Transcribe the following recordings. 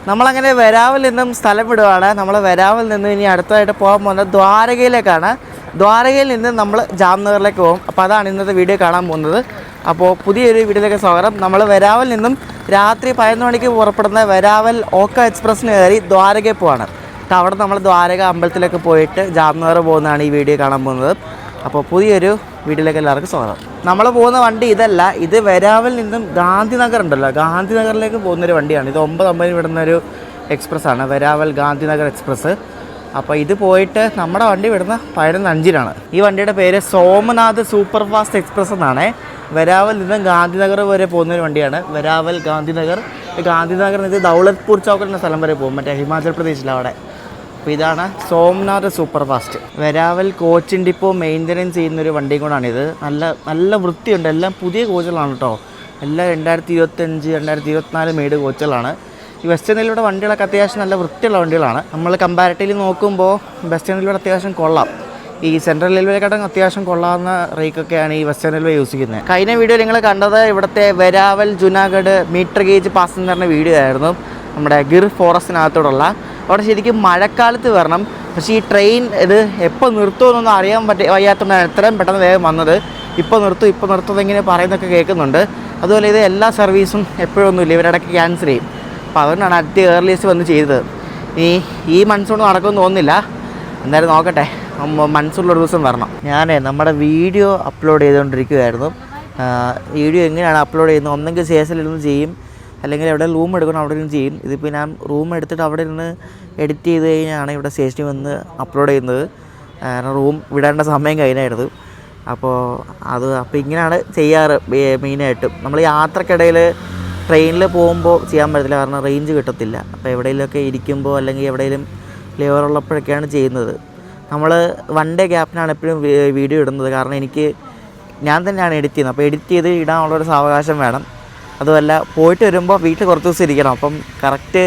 നമ്മളങ്ങനെ വെരാവിൽ നിന്നും സ്ഥലം വിടുവാണ്. നമ്മൾ വെരാവിൽ നിന്ന് ഇനി അടുത്തതായിട്ട് പോകാൻ പോകുന്നത് ദ്വാരകയിലേക്കാണ്. ദ്വാരകയിൽ നിന്ന് നമ്മൾ ജാംനഗറിലേക്ക് പോകും. അപ്പോൾ അതാണ് ഇന്നത്തെ വീഡിയോ കാണാൻ പോകുന്നത്. അപ്പോൾ പുതിയൊരു വീഡിയോയിലേക്ക് സ്വാഗതം. നമ്മൾ വെരാവിൽ നിന്നും രാത്രി 11 മണിക്ക് പുറപ്പെടുന്ന വെരാവൽ ഓക്ക എക്സ്പ്രസ്സിന് കയറി ദ്വാരകയിൽ പോവാണ്. അവിടെ നമ്മൾ ദ്വാരക അമ്പലത്തിലേക്ക് പോയിട്ട് ജാംനഗർ പോകുന്നതാണ് ഈ വീഡിയോ കാണാൻ പോകുന്നത്. അപ്പോൾ പുതിയൊരു വീഡിയോയിലേക്ക് എല്ലാവർക്കും സ്വാഗതം. നമ്മൾ പോകുന്ന വണ്ടി ഇതല്ല, ഇത് വെരാവിൽ നിന്നും ഗാന്ധിനഗർ ഉണ്ടല്ലോ, ഗാന്ധിനഗറിലേക്ക് പോകുന്നൊരു വണ്ടിയാണ്. ഇത് 9:50 വിടുന്നൊരു എക്സ്പ്രസ്സാണ്, വെരാവൽ ഗാന്ധിനഗർ എക്സ്പ്രസ്. അപ്പോൾ ഇത് പോയിട്ട് നമ്മുടെ വണ്ടി വിടുന്ന 11:05-നാണ്. ഈ വണ്ടിയുടെ പേര് സോമനാഥ് സൂപ്പർ ഫാസ്റ്റ് എക്സ്പ്രസ് എന്നാണ്. വെരാവൽ നിന്ന് ഗാന്ധിനഗർ വരെ പോകുന്നൊരു വണ്ടിയാണ്, വെരാവൽ ഗാന്ധിനഗർ. ഗാന്ധിനഗറിൽ ഇത് ദൗലത്പൂർ ചൗക്ക് എന്ന സ്ഥലം വരെ പോകും, മറ്റേ ഹിമാചൽ പ്രദേശിലവിടെ. അപ്പോൾ ഇതാണ് Somnath super fast. Veraval Cochin depot maintenance ചെയ്യുന്നൊരു വണ്ടിയും കൂടാണിത്. നല്ല വൃത്തിയുണ്ട്, എല്ലാം പുതിയ കോച്ചുകളാണ് കേട്ടോ. എല്ലാം 2025, 2024 മെയ്ഡ് കോച്ചുകളാണ്. ഈ വെസ്റ്റേൺ റെയിൽവേയുടെ വണ്ടികളൊക്കെ അത്യാവശ്യം നല്ല വൃത്തിയുള്ള വണ്ടികളാണ്. നമ്മൾ കമ്പാരിറ്റീവ്ലി നോക്കുമ്പോൾ വെസ്റ്റേൺ റെയിൽവേയുടെ അത്യാവശ്യം കൊള്ളാം. ഈ സെൻട്രൽ റെയിൽവേക്കാട്ടും അത്യാവശ്യം കൊള്ളാവുന്ന റേക്കൊക്കെയാണ് ഈ വെസ്റ്റേൺ റെയിൽവേ യൂസ് ചെയ്യുന്നത്. കഴിഞ്ഞ വീഡിയോ നിങ്ങൾ കണ്ടത് ഇവിടുത്തെ വെരാവൽ ജുനാഗഡ് മീറ്റർ ഗേജ് പാസഞ്ചറിൻ്റെ വീഡിയോ ആയിരുന്നു, നമ്മുടെ ഗിർ ഫോറസ്റ്റിനകത്തോടുള്ള. അവിടെ ശരിക്കും മഴക്കാലത്ത് വരണം, പക്ഷേ ഈ ട്രെയിൻ ഇത് എപ്പോൾ നിർത്തുമെന്നൊന്നും അറിയാൻ വയ്യാത്തതുകൊണ്ടാണ് എത്രയും പെട്ടെന്ന് വേഗം വന്നത്. ഇപ്പോൾ നിർത്തും ഇങ്ങനെ പറയുന്നതൊക്കെ കേൾക്കുന്നുണ്ട്. അതുപോലെ ഇത് എല്ലാ സർവീസും എപ്പോഴൊന്നുമില്ല, ഇവരിടയ്ക്ക് ക്യാൻസൽ ചെയ്യും. അപ്പോൾ അതുകൊണ്ടാണ് അറ്റ് ഏർലിയസ്റ്റ് വന്ന് ചെയ്തത്. ഈ മൺസൂൺ നടക്കുമെന്ന് തോന്നുന്നില്ല, എന്തായാലും നോക്കട്ടെ, മൺസൂണിലൊരു ദിവസം വരണം. ഞാൻ നമ്മുടെ വീഡിയോ അപ്ലോഡ് ചെയ്തുകൊണ്ടിരിക്കുകയായിരുന്നു. വീഡിയോ എങ്ങനെയാണ് അപ്ലോഡ് ചെയ്യുന്നത്, ഒന്നെങ്കിൽ CSL ചെയ്യും, അല്ലെങ്കിൽ എവിടെ റൂം എടുക്കണം അവിടെ ഇരുന്ന് ചെയ്യും. ഇതിപ്പോൾ ഞാൻ റൂം എടുത്തിട്ട് അവിടെ ഇരുന്ന് എഡിറ്റ് ചെയ്ത് കഴിഞ്ഞാണ് ഇവിടെ സ്റ്റേഷനിൽ വന്ന് അപ്ലോഡ് ചെയ്യുന്നത്. കാരണം റൂം വിടേണ്ട സമയം കഴിഞ്ഞായിരുന്നു. അപ്പോൾ ഇങ്ങനെയാണ് ചെയ്യാറ് മെയിനായിട്ടും. നമ്മൾ യാത്രക്കിടയിൽ ട്രെയിനിൽ പോകുമ്പോൾ ചെയ്യാൻ പറ്റത്തില്ല, കാരണം റേഞ്ച് കിട്ടത്തില്ല. അപ്പോൾ എവിടെയെങ്കിലുമൊക്കെ ഇരിക്കുമ്പോൾ അല്ലെങ്കിൽ എവിടെയെങ്കിലും ലെവർ ഉള്ളപ്പോഴൊക്കെയാണ് ചെയ്യുന്നത്. നമ്മൾ 1 ഡേ ഗ്യാപ്പിനാണ് എപ്പോഴും വീഡിയോ ഇടുന്നത്, കാരണം ഞാൻ തന്നെയാണ് എഡിറ്റ് ചെയ്യുന്നത്. അപ്പോൾ എഡിറ്റ് ചെയ്ത് ഇടാനുള്ളൊരു സാവകാശം വേണം. അതുമല്ല പോയിട്ട് വരുമ്പോൾ വീട്ടിൽ കുറച്ച് ദിവസം ഇരിക്കണം, അപ്പം കറക്റ്റ്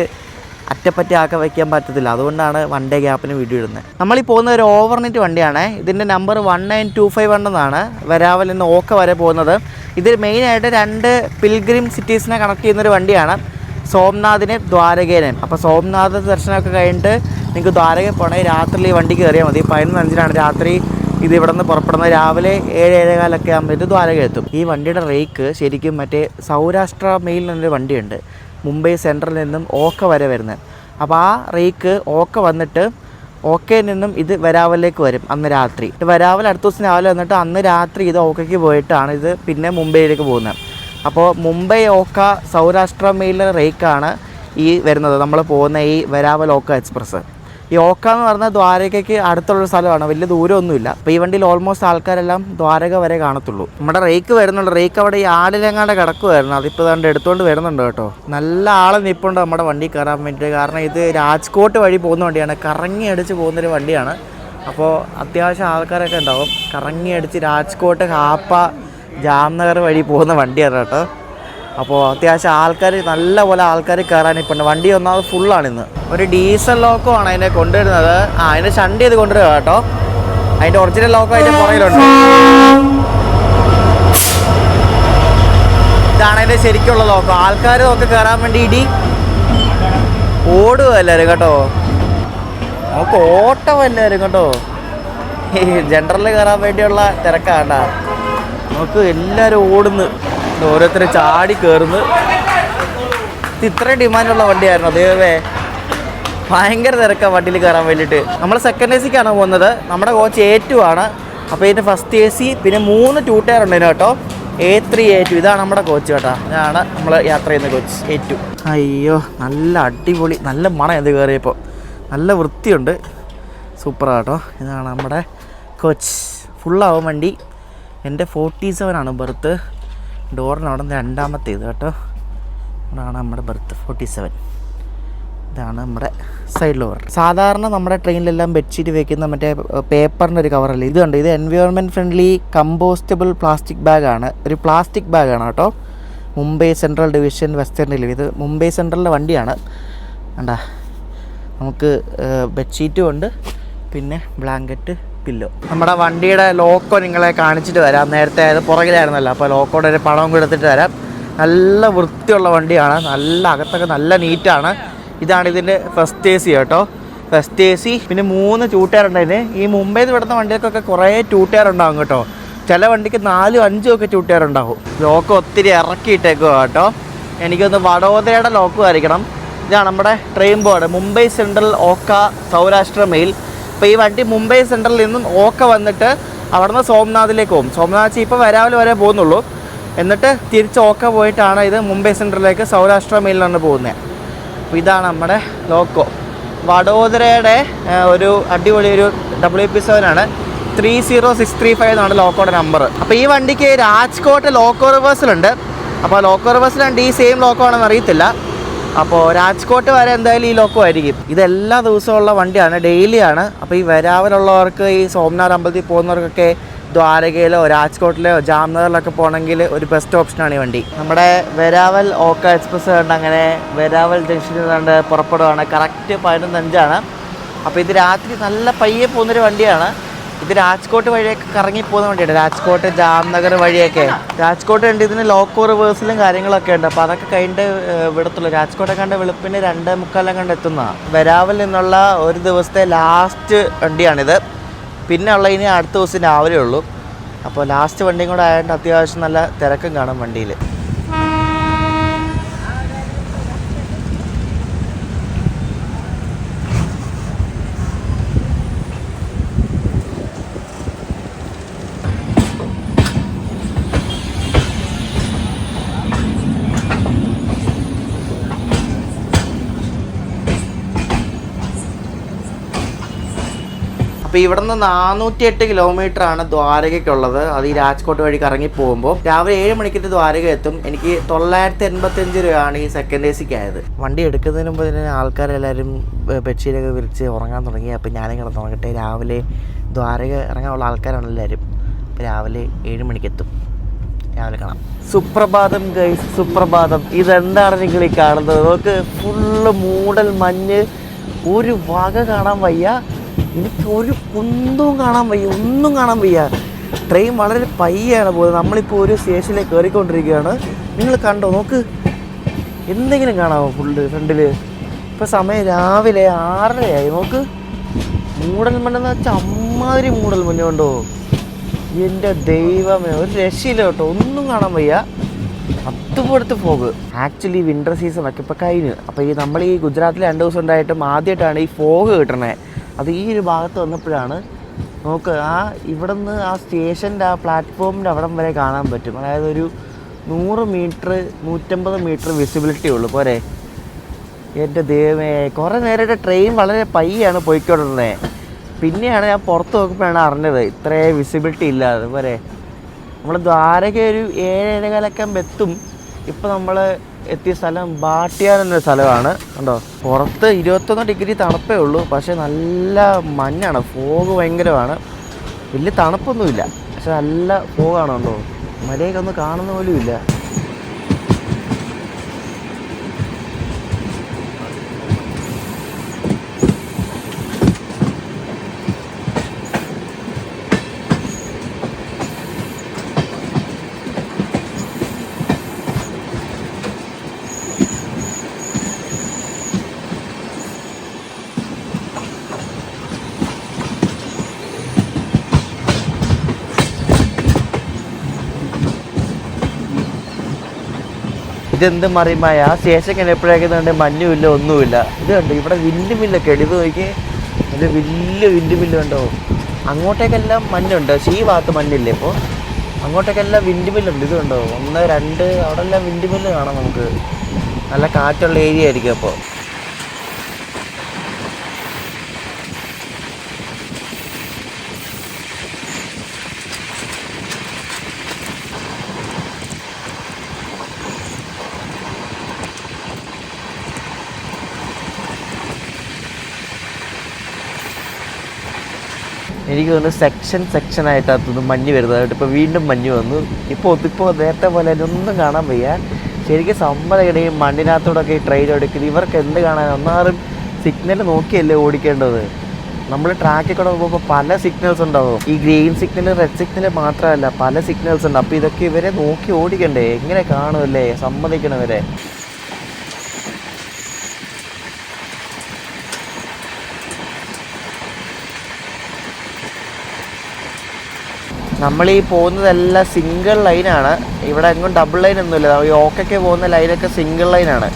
അറ്റപ്പറ്റി ആക്കാൻ വയ്ക്കാൻ പറ്റത്തില്ല. അതുകൊണ്ടാണ് 1 ഡേ ഗ്യാപ്പിന് വീഡിയോ ഇടുന്നത്. നമ്മളീ പോകുന്ന ഒരു ഓവർനൈറ്റ് വണ്ടിയാണ്. ഇതിൻ്റെ നമ്പർ 19251 എന്നാണ്. വെരാവൽ നിന്ന് ഓക്ക വരെ പോകുന്നത്. ഇത് മെയിനായിട്ട് 2 പിൽഗ്രിം സിറ്റീസിനെ കണക്ട് ചെയ്യുന്നൊരു വണ്ടിയാണ്, സോംനാഥിനെ ദ്വാരകേനും. അപ്പോൾ സോംനാഥ് ദർശനമൊക്കെ കഴിഞ്ഞിട്ട് നിങ്ങൾക്ക് ദ്വാരകയിൽ പോകണമെങ്കിൽ രാത്രി ഈ വണ്ടിക്ക് കയറിയാൽ മതി. 11:05-നാണ് രാത്രി ഇത് ഇവിടെ നിന്ന് പുറപ്പെടുന്നത്. രാവിലെ 7-7:15 ആകുമ്പോഴത്തേക്ക് ദ്വാരക എത്തും. ഈ വണ്ടിയുടെ റേക്ക് ശരിക്കും മറ്റേ സൗരാഷ്ട്ര മെയിൽ എന്നൊരു വണ്ടിയുണ്ട്, മുംബൈ സെൻട്രലിൽ നിന്നും ഓക്ക വരെ വരുന്നത്. അപ്പോൾ ആ റേക്ക് ഓക്ക വന്നിട്ട് ഓക്കയിൽ നിന്നും ഇത് വെരാവലിലേക്ക് വരും അന്ന് രാത്രി. വെരാവൽ അടുത്ത ദിവസം രാവിലെ വന്നിട്ട് അന്ന് രാത്രി ഇത് ഓക്കയ്ക്ക് പോയിട്ടാണ് ഇത് പിന്നെ മുംബൈയിലേക്ക് പോകുന്നത്. അപ്പോൾ മുംബൈ ഓക്ക സൗരാഷ്ട്ര മെയിലിലെ റേക്കാണ് ഈ വരുന്നത്, നമ്മൾ പോകുന്ന ഈ വെരാവൽ ഓക്ക എക്സ്പ്രസ്. ഈ ഓക്ക എന്ന് പറഞ്ഞാൽ ദ്വാരകയ്ക്ക് അടുത്തുള്ളൊരു സ്ഥലമാണ്, വലിയ ദൂരമൊന്നുമില്ല. അപ്പോൾ ഈ വണ്ടിയിൽ ഓൾമോസ്റ്റ് ആൾക്കാരെല്ലാം ദ്വാരക വരെ കാണത്തുള്ളൂ. നമ്മുടെ റേക്ക് വരുന്നുണ്ട്. റേക്ക് അവിടെ ഈ ആടിലെങ്ങാണ്ട് കിടക്കുമായിരുന്നു, അതിപ്പോൾ അതുകൊണ്ട് എടുത്തുകൊണ്ട് വരുന്നുണ്ട് കേട്ടോ. നല്ല ആളെ നിൽപ്പുണ്ട് നമ്മുടെ വണ്ടി കയറാൻ വേണ്ടിയിട്ട്, കാരണം ഇത് രാജ്കോട്ട് വഴി പോകുന്ന വണ്ടിയാണ്, കറങ്ങി അടിച്ച് പോകുന്നൊരു വണ്ടിയാണ്. അപ്പോൾ അത്യാവശ്യം ആൾക്കാരൊക്കെ ഉണ്ടാവും. കറങ്ങി അടിച്ച് രാജ്കോട്ട്, ഹാപ്പ, ജാംനഗർ വഴി പോകുന്ന വണ്ടിയാണ് കേട്ടോ. അപ്പോൾ അത്യാവശ്യം നല്ലപോലെ ആൾക്കാർ കയറാൻ ഇപ്പോൾ ഉണ്ട്. വണ്ടി ഒന്നാമത് ഫുള്ളാണ് ഇന്ന്. ഒരു ഡീസൽ ലോക്കോ ആണ് അതിനെ കൊണ്ടുവരുന്നത്. അതിനെ ഷണ്ട് ചെയ്ത് കൊണ്ടുവരിക കേട്ടോ. അതിൻ്റെ ഒറിജിനൽ ലോക്കോ അതിൻ്റെ പുറകിലുണ്ട്. ഇതാണ് അതിൻ്റെ ശരിക്കുള്ള ലോക്കോ. ആൾക്കാരും ഒക്കെ കയറാൻ വേണ്ടി ഓടുക എല്ലാവരും കേട്ടോ. നമുക്ക് ഓട്ടം എല്ലാവരും കേട്ടോ. ഈ ജനറലിൽ കയറാൻ വേണ്ടിയുള്ള തിരക്കാണ്ടാ. നമുക്ക് എല്ലാവരും ഓടുന്നു, ഓരോരുത്തർ ചാടി കയറുന്നു. ഇത് ഇത്രയും ഡിമാൻഡുള്ള വണ്ടിയായിരുന്നു. അതേവേ ഭയങ്കര തിരക്കാണ് വണ്ടിയിൽ കയറാൻ വേണ്ടിയിട്ട്. നമ്മൾ സെക്കൻഡ് AC ക്കാണ് പോകുന്നത്. നമ്മുടെ കോച്ച് A2 ആണ്. അപ്പോൾ ഇതിൻ്റെ ഫസ്റ്റ് AC, പിന്നെ 3 2 ടയർ ഉണ്ട് കേട്ടോ. A3 A2 ഇതാണ് നമ്മുടെ കോച്ച് കേട്ടോ. ഇതാണ് നമ്മൾ യാത്ര ചെയ്യുന്ന കോച്ച് A2. അയ്യോ നല്ല അടിപൊളി, നല്ല മണം ഇത് കയറിയപ്പോൾ. നല്ല വൃത്തിയുണ്ട്, സൂപ്പറാണ് കേട്ടോ. ഇതാണ് നമ്മുടെ കോച്ച്. ഫുള്ളാവും വണ്ടി. എൻ്റെ 47 ബർത്ത്. ഡോറിനവിടെ 2ാമത്തേത് കേട്ടോ. അതാണ് നമ്മുടെ ബർത്ത് 47. ഇതാണ് നമ്മുടെ സൈഡ് ഡോർ. സാധാരണ നമ്മുടെ ട്രെയിനിലെല്ലാം ബെഡ്ഷീറ്റ് വയ്ക്കുന്ന മറ്റേ പേപ്പറിൻ്റെ ഒരു കവറല്ലേ, ഇത് കണ്ടോ. ഇത് എൻവയോൺമെൻറ്റ് ഫ്രണ്ട്ലി കമ്പോസ്റ്റബിൾ പ്ലാസ്റ്റിക് ബാഗാണ്, ഒരു പ്ലാസ്റ്റിക് ബാഗാണ് കേട്ടോ. Mumbai central division western railway. ഇത് മുംബൈ സെൻട്രലിലെ വണ്ടിയാണ്. കണ്ടാ, നമുക്ക് ബെഡ്ഷീറ്റും ഉണ്ട്, പിന്നെ ബ്ലാങ്കറ്റ്, പില്ലോ. നമ്മുടെ വണ്ടിയുടെ ലോക്കോ നിങ്ങളെ കാണിച്ചിട്ട് വരാം. നേരത്തെ അത് പുറകിലായിരുന്നല്ലോ, അപ്പോൾ ലോക്കോയുടെ ഒരു പടവും കൊടുത്തിട്ട് വരാം. നല്ല വൃത്തിയുള്ള വണ്ടിയാണ്, നല്ല അകത്തൊക്കെ നല്ല നീറ്റാണ്. ഇതാണ് ഇതിൻ്റെ ഫസ്റ്റ് AC കേട്ടോ. First AC. പിന്നെ 3 ചൂട്ടുകാരുണ്ടായിരുന്നു. ഈ മുംബൈയിൽ നിന്ന് വിടുന്ന വണ്ടികൾക്കൊക്കെ കുറേ ചൂട്ടുകാരുണ്ടാകും കേട്ടോ. ചില വണ്ടിക്ക് 4, 5 ഒക്കെ ചൂട്ടുകാരുണ്ടാകും. ലോക്ക് ഒത്തിരി ഇറക്കിയിട്ടേക്കുക കേട്ടോ. എനിക്കൊന്ന് വഡോദരയുടെ ലോക്കും ആയിരിക്കണം. ഇതാണ് നമ്മുടെ ട്രെയിൻ ബോർഡ്, മുംബൈ സെൻട്രൽ ഓക്ക സൗരാഷ്ട്ര മെയിൽ. അപ്പോൾ ഈ വണ്ടി മുംബൈ സെൻട്രലിൽ നിന്നും ഓക്ക വന്നിട്ട് അവിടെ നിന്ന് സോംനാഥിലേക്ക് പോകും. സോംനാഥ് ഇപ്പോൾ വരാവിൽ വരെ പോകുന്നുള്ളൂ. എന്നിട്ട് തിരിച്ച് ഓക്ക പോയിട്ടാണ് ഇത് മുംബൈ സെൻട്രലിലേക്ക് സൗരാഷ്ട്ര മെയിലാണ് പോകുന്നത്. അപ്പോൾ ഇതാണ് നമ്മുടെ ലോക്കോ. വഡോദരയുടെ ഒരു അടിപൊളി ഒരു WP7 ആണ്. 30635 എന്നാണ് ലോക്കോയുടെ നമ്പർ. അപ്പോൾ ഈ വണ്ടിക്ക് രാജ്കോട്ട് ലോക്കോ റിവേഴ്സലുണ്ട്. അപ്പോൾ ലോക്കോ റിവേഴ്സലുണ്ട്, ഈ സെയിം ലോക്കോ ആണെന്ന് അറിയത്തില്ല. അപ്പോൾ രാജ്കോട്ട് വരെ എന്തായാലും ഈ ലോക്കോ ആയിരിക്കും. ഇതെല്ലാ ദിവസമുള്ള വണ്ടിയാണ്, ഡെയിലിയാണ്. അപ്പോൾ ഈ വരാവിലുള്ളവർക്ക്, ഈ സോംനാഥ് അമ്പലത്തിൽ പോകുന്നവർക്കൊക്കെ ദ്വാരകയിലോ രാജ്കോട്ടിലോ ജാംനഗറിലൊക്കെ പോകണമെങ്കിൽ ഒരു ബെസ്റ്റ് ഓപ്ഷനാണ് ഈ വണ്ടി. നമ്മുടെ വെരാവൽ ഓക്ക എക്സ്പ്രസ് കണ്ട് അങ്ങനെ വെരാവൽ ജംഗ്ഷനിൽ കണ്ട് പുറപ്പെടുകയാണ്. കറക്റ്റ് 11:05. അപ്പോൾ ഇത് രാത്രി നല്ല പയ്യെ പോകുന്നൊരു വണ്ടിയാണ്. ഇത് രാജ്കോട്ട് വഴിയൊക്കെ കറങ്ങി പോകുന്ന വണ്ടിയാണ്. രാജ്കോട്ട് ജാംനഗർ വഴിയൊക്കെ. രാജ്കോട്ട് ഉണ്ട്, ഇതിന് ലോക്കോ റിവേഴ്സലും കാര്യങ്ങളൊക്കെ ഉണ്ട്. അപ്പോൾ അതൊക്കെ കഴിഞ്ഞിട്ട് വിടത്തുള്ളൂ. രാജ്കോട്ടൊക്കെ കണ്ട് വെളുപ്പിന് 2:45 കണ്ട് എത്തുന്നതാണ്. വെരാവൽ നിന്നുള്ള ഒരു ദിവസത്തെ ലാസ്റ്റ് വണ്ടിയാണിത്. പിന്നെ ഉള്ള ഇനി അടുത്ത ദിവസം രാവിലെ ഉള്ളൂ. അപ്പോൾ ലാസ്റ്റ് വണ്ടിയും കൂടെ ആയതുകൊണ്ട് അത്യാവശ്യം നല്ല തിരക്കും കാണും വണ്ടിയിൽ. അപ്പോൾ ഇവിടെ നിന്ന് 408 കിലോമീറ്ററാണ് ദ്വാരകയ്ക്കുള്ളത്. അത് ഈ രാജ്കോട്ട് വഴി കറങ്ങി പോകുമ്പോൾ രാവിലെ 7 മണിക്ക് ദ്വാരക എത്തും. എനിക്ക് 985 രൂപയാണ് ഈ സെക്കൻഡ് AC ആയത്. വണ്ടി എടുക്കുന്നതിന് മുമ്പ് തന്നെ ആൾക്കാരെല്ലാവരും ബെഡ്ഷീറ്റൊക്കെ വിരിച്ച് ഉറങ്ങാൻ തുടങ്ങി. അപ്പോൾ ഞാനും കിടന്ന് ഉറങ്ങട്ടെ. രാവിലെ ദ്വാരക ഇറങ്ങാനുള്ള ആൾക്കാരാണ് എല്ലാവരും. അപ്പോൾ രാവിലെ 7 മണിക്ക് എത്തും. രാവിലെ കാണാം. സുപ്രഭാതം ഗൈസ്, സുപ്രഭാതം. ഇതെന്താണ് നിങ്ങൾ ഈ കാണുന്നത്? നമുക്ക് ഫുള്ള് മൂടൽ മഞ്ഞ്, ഒരു വക കാണാൻ വയ്യ. എനിക്ക് ഒരു കുന്തവും കാണാൻ വയ്യ, ഒന്നും കാണാൻ വയ്യ. ട്രെയിൻ വളരെ പയ്യാണ് പോകുന്നത്. നമ്മളിപ്പോൾ ഒരു സ്റ്റേഷനിലേക്ക് കയറിക്കൊണ്ടിരിക്കുകയാണ്. നിങ്ങൾ കണ്ടോ? നോക്ക്, എന്തെങ്കിലും കാണാമോ ഫുള്ള് ഫ്രണ്ടിൽ? ഇപ്പോൾ സമയം രാവിലെ 6:30 നോക്ക്. മൂടൽ മഞ്ഞെന്ന് വെച്ചാൽ അമ്മാതിരി മൂടൽ മഞ്ഞ് കണ്ടോ? എൻ്റെ ദൈവമേ, ഒരു രക്ഷയില്ല കേട്ടോ, ഒന്നും കാണാൻ വയ്യ. അതുപോലത്തെ ഫോഗ്. ആക്ച്വലി വിൻ്റർ സീസണൊക്കെ ഇപ്പോൾ കഴിഞ്ഞ്. അപ്പോൾ ഈ നമ്മൾ ഈ ഗുജറാത്തിൽ 2 ദിവസം ഉണ്ടായിട്ടും ആദ്യമായിട്ടാണ് ഈ ഫോഗ് കിട്ടണേ. അത് ഈ ഒരു ഭാഗത്ത് വന്നപ്പോഴാണ്. നോക്ക്, ഇവിടെ നിന്ന് ആ സ്റ്റേഷൻ്റെ ആ പ്ലാറ്റ്ഫോമിൻ്റെ അവിടം വരെ കാണാൻ പറ്റും. അതായത് ഒരു 100 മീറ്റർ 150 മീറ്റർ വിസിബിലിറ്റി ഉള്ളൂ പോരെ. എൻ്റെ ദൈവമേ, കുറേ നേരത്തെ ട്രെയിൻ വളരെ പയ്യാണ് പോയിക്കൊണ്ടിരുന്നത്. പിന്നെയാണ് ഞാൻ പുറത്ത് നോക്കുമ്പോഴാണ് അറിഞ്ഞത് ഇത്രയും വിസിബിലിറ്റി ഇല്ലാതെ പോരെ. നമ്മൾ ദ്വാരക ഒരു 7-7:15 എത്തും. ഇപ്പോൾ നമ്മൾ എത്തിയ സ്ഥലം ബാട്ടിയാർ എന്നൊരു സ്ഥലമാണ്. കണ്ടോ, പുറത്ത് 21 ഡിഗ്രി തണുപ്പേ ഉള്ളൂ. പക്ഷേ നല്ല മഞ്ഞാണ്, ഫോഗ് ഭയങ്കരമാണ്. വലിയ തണുപ്പൊന്നുമില്ല, പക്ഷെ നല്ല ഫോഗാണ്. കണ്ടോ, മലയൊക്കെ ഒന്നും കാണുന്ന പോലും ഇല്ല. ഇതെന്ത് മറിയുമായ ആ സ്റ്റേഷനൊക്കെ എപ്പോഴേക്കുന്നുണ്ട് മഞ്ഞുമില്ല, ഒന്നുമില്ല. ഇത് കണ്ടോ, ഇവിടെ വിൻഡ് മില്ലൊക്കെ ഉണ്ട്. ഇത് നോക്കി, ഇത് വലിയ വിൻഡ് മില്ല് കണ്ടോ. അങ്ങോട്ടേക്കെല്ലാം മഞ്ഞുണ്ട്, പക്ഷേ ഈ ഭാഗത്ത് മഞ്ഞില്ലേ. ഇപ്പോൾ അങ്ങോട്ടേക്കെല്ലാം വിൻഡ് മില്ലുണ്ട്. ഇത് കണ്ടോ, 1, 2 അവിടെ എല്ലാം വിൻഡ് മില്ല് കാണാം നമുക്ക്. നല്ല കാറ്റുള്ള ഏരിയ ആയിരിക്കും. അപ്പോൾ എനിക്ക് തോന്നുന്നു സെക്ഷനായിട്ടാണ് മഞ്ഞ് വരുന്നതായിട്ട്. ഇപ്പോൾ വീണ്ടും മഞ്ഞ് വന്നു. ഇപ്പോൾ നേരത്തെ പോലെ ഒന്നും കാണാൻ വയ്യ. ശരിക്കും സമ്മതം മണ്ണിനകത്തോടൊക്കെ ഈ ട്രെയിൻ ഓടിക്കുന്നത്. ഇവർക്ക് എന്ത് കാണാൻ? ഒന്നാറും സിഗ്നൽ നോക്കിയല്ലേ ഓടിക്കേണ്ടത്. നമ്മൾ ട്രാക്കിൽ കൂടെ പോകുമ്പോൾ പല സിഗ്നൽസ് ഉണ്ടാവും. ഈ ഗ്രീൻ സിഗ്നൽ, റെഡ് സിഗ്നൽ മാത്രമല്ല, പല സിഗ്നൽസ് ഉണ്ട്. അപ്പോൾ ഇതൊക്കെ ഇവരെ നോക്കി ഓടിക്കണ്ടേ? എങ്ങനെ കാണുമല്ലേ? സമ്മതിക്കണവരെ. നമ്മൾ ഈ പോകുന്നതെല്ലാം സിംഗിൾ ലൈനാണ്. ഇവിടെ എങ്ങും ഡബിൾ ലൈൻ ഒന്നുമില്ല. ഈ ഓക്കൊക്കെ പോകുന്ന ലൈനൊക്കെ സിംഗിൾ ലൈനാണ്.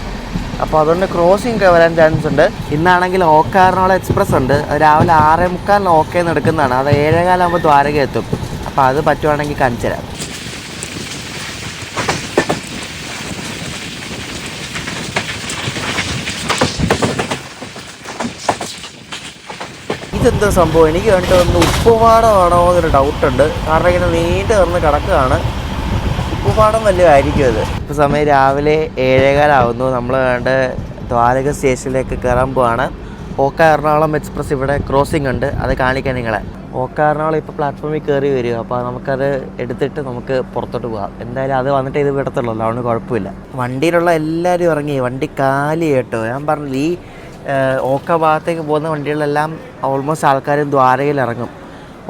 അപ്പോൾ അതുകൊണ്ട് ക്രോസിംഗ് വരാൻ ചാൻസ് ഉണ്ട്. ഇന്നാണെങ്കിൽ ഓക്ക എറണാകുളം എക്സ്പ്രസ് ഉണ്ട്. അത് രാവിലെ 6:45 ഓക്കയിൽ എടുക്കുന്നതാണ്. അത് 7:15 ദ്വാരക എത്തും. അപ്പോൾ അത് പറ്റുവാണെങ്കിൽ കാണിച്ചു തരാം. ഇതെന്താ സംഭവം? എനിക്ക് കണ്ടിട്ട് ഒന്ന് ഉപ്പുപാടമാണോ എന്നൊരു ഡൗട്ടുണ്ട്. കാരണം ഇങ്ങനെ നീണ്ടു കിടന്ന് കിടക്കുകയാണ്. ഉപ്പുപാടം വല്ലതുമായിരിക്കും അത്. ഇപ്പോൾ സമയം രാവിലെ 7:15 നമ്മൾ വേണ്ട ദ്വാരക സ്റ്റേഷനിലേക്ക് കയറാൻ പോവാണ്. ഓക്ക എറണാകുളം എക്സ്പ്രസ് ഇവിടെ ക്രോസിംഗ് ഉണ്ട്. അത് കാണിക്കാൻ നിങ്ങളെ. ഓക്ക എറണാകുളം ഇപ്പോൾ പ്ലാറ്റ്ഫോമിൽ കയറി വരും. അപ്പോൾ നമുക്കത് എടുത്തിട്ട് നമുക്ക് പുറത്തോട്ട് പോകാം. എന്തായാലും അത് വന്നിട്ട് ഇത് വിടത്തുള്ളൂ, അതുകൊണ്ട് കുഴപ്പമില്ല. വണ്ടിയിലുള്ള എല്ലാവരും ഇറങ്ങി. വണ്ടി കാലി കേട്ടോ. ഞാൻ പറഞ്ഞു ഈ ഓക്ക ഭാഗത്തേക്ക് പോകുന്ന വണ്ടികളെല്ലാം ഓൾമോസ്റ്റ് ആൾക്കാർ ദ്വാരകയിൽ ഇറങ്ങും.